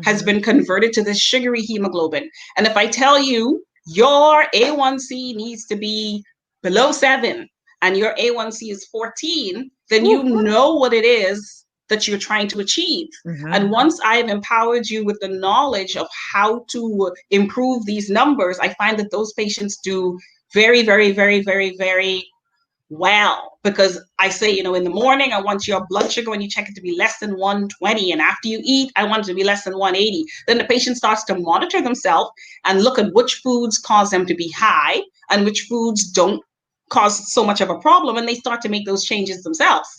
Speaker 2: has been converted to this sugary hemoglobin. And if I tell you your A1C needs to be below 7 and your A1C is 14, then you know what it is that you're trying to achieve. And once I have empowered you with the knowledge of how to improve these numbers, I find that those patients do very, very, very, very, very well. Because I say, in the morning, I want your blood sugar when you check it to be less than 120. And after you eat, I want it to be less than 180. Then the patient starts to monitor themselves and look at which foods cause them to be high and which foods don't cause so much of a problem. And they start to make those changes themselves.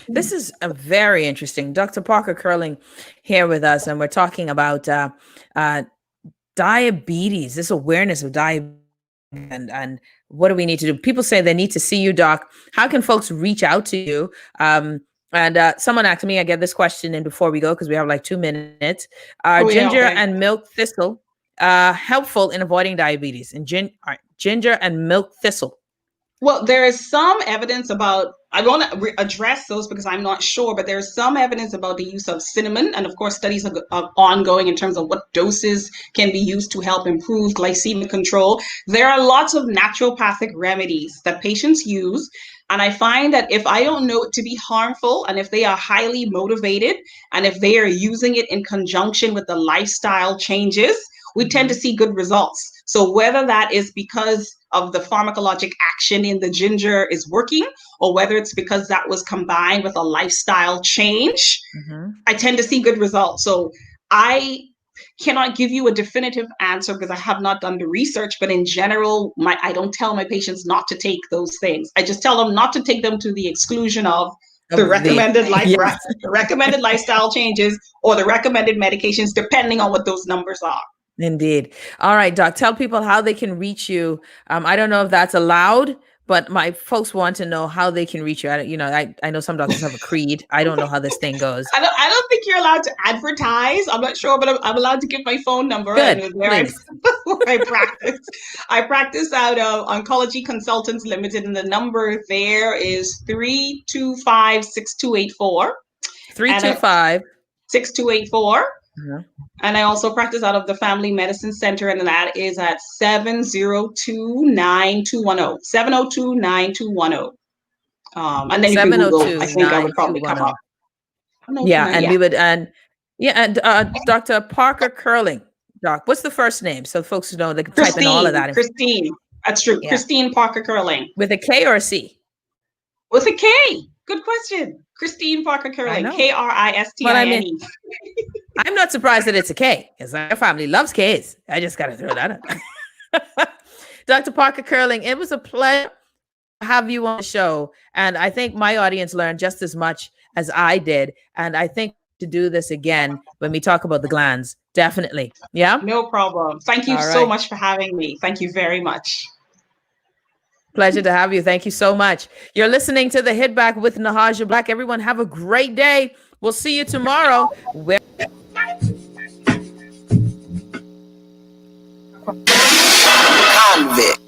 Speaker 1: This is a very interesting. Dr. Parker Curling here with us, and we're talking about diabetes, this awareness of diabetes, and what do we need to do? People say they need to see you, Doc. How can folks reach out to you? And someone asked me, I get this question in before we go, because we have like 2 minutes. Ginger and milk thistle helpful in avoiding diabetes? And ginger and milk thistle.
Speaker 2: Well, there is some evidence about, I want to address those because I'm not sure, but there's some evidence about the use of cinnamon. And of course, studies are ongoing in terms of what doses can be used to help improve glycemic control. There are lots of naturopathic remedies that patients use. And I find that if I don't know it to be harmful, and if they are highly motivated, and if they are using it in conjunction with the lifestyle changes, we tend to see good results. So whether that is because of the pharmacologic action in the ginger is working, or whether it's because that was combined with a lifestyle change, I tend to see good results. So I cannot give you a definitive answer because I have not done the research, but in general, I don't tell my patients not to take those things. I just tell them not to take them to the exclusion of the recommended recommended lifestyle changes or the recommended medications, depending on what those numbers are.
Speaker 1: Indeed. All right, Doc, tell people how they can reach you. I don't know if that's allowed, but my folks want to know how they can reach you. I know some doctors have a creed. I don't know how this thing goes.
Speaker 2: I don't think you're allowed to advertise. I'm not sure, but I'm allowed to give my phone number.
Speaker 1: Good,
Speaker 2: and where I practice. I practice out of Oncology Consultants Limited, and the number there is 325-6284.
Speaker 1: 325-6284.
Speaker 2: And I also practice out of the Family Medicine Center, and that is at 702-9210. 702-9210. And then you can Google. I think I would probably come up.
Speaker 1: Yeah, and we would, and Dr. Parker Curling. Doc, what's the first name? So folks know they can type in all of that.
Speaker 2: Christine. That's true. Yeah. Christine Parker Curling.
Speaker 1: With a K or a C?
Speaker 2: With a K. Good question. Christine Parker Curling. Kristine.
Speaker 1: I'm not surprised that it's a K because our family loves Ks. I just got to throw that out. Dr. Parker Curling, it was a pleasure to have you on the show. And I think my audience learned just as much as I did. And I think to do this again when we talk about the glands, definitely. Yeah?
Speaker 2: No problem. Thank you so much for having me. Thank you very much.
Speaker 1: Pleasure to have you. Thank you so much. You're listening to the Hit Back with Nahaja Black. Everyone have a great day. We'll see you tomorrow.
Speaker 3: Convict.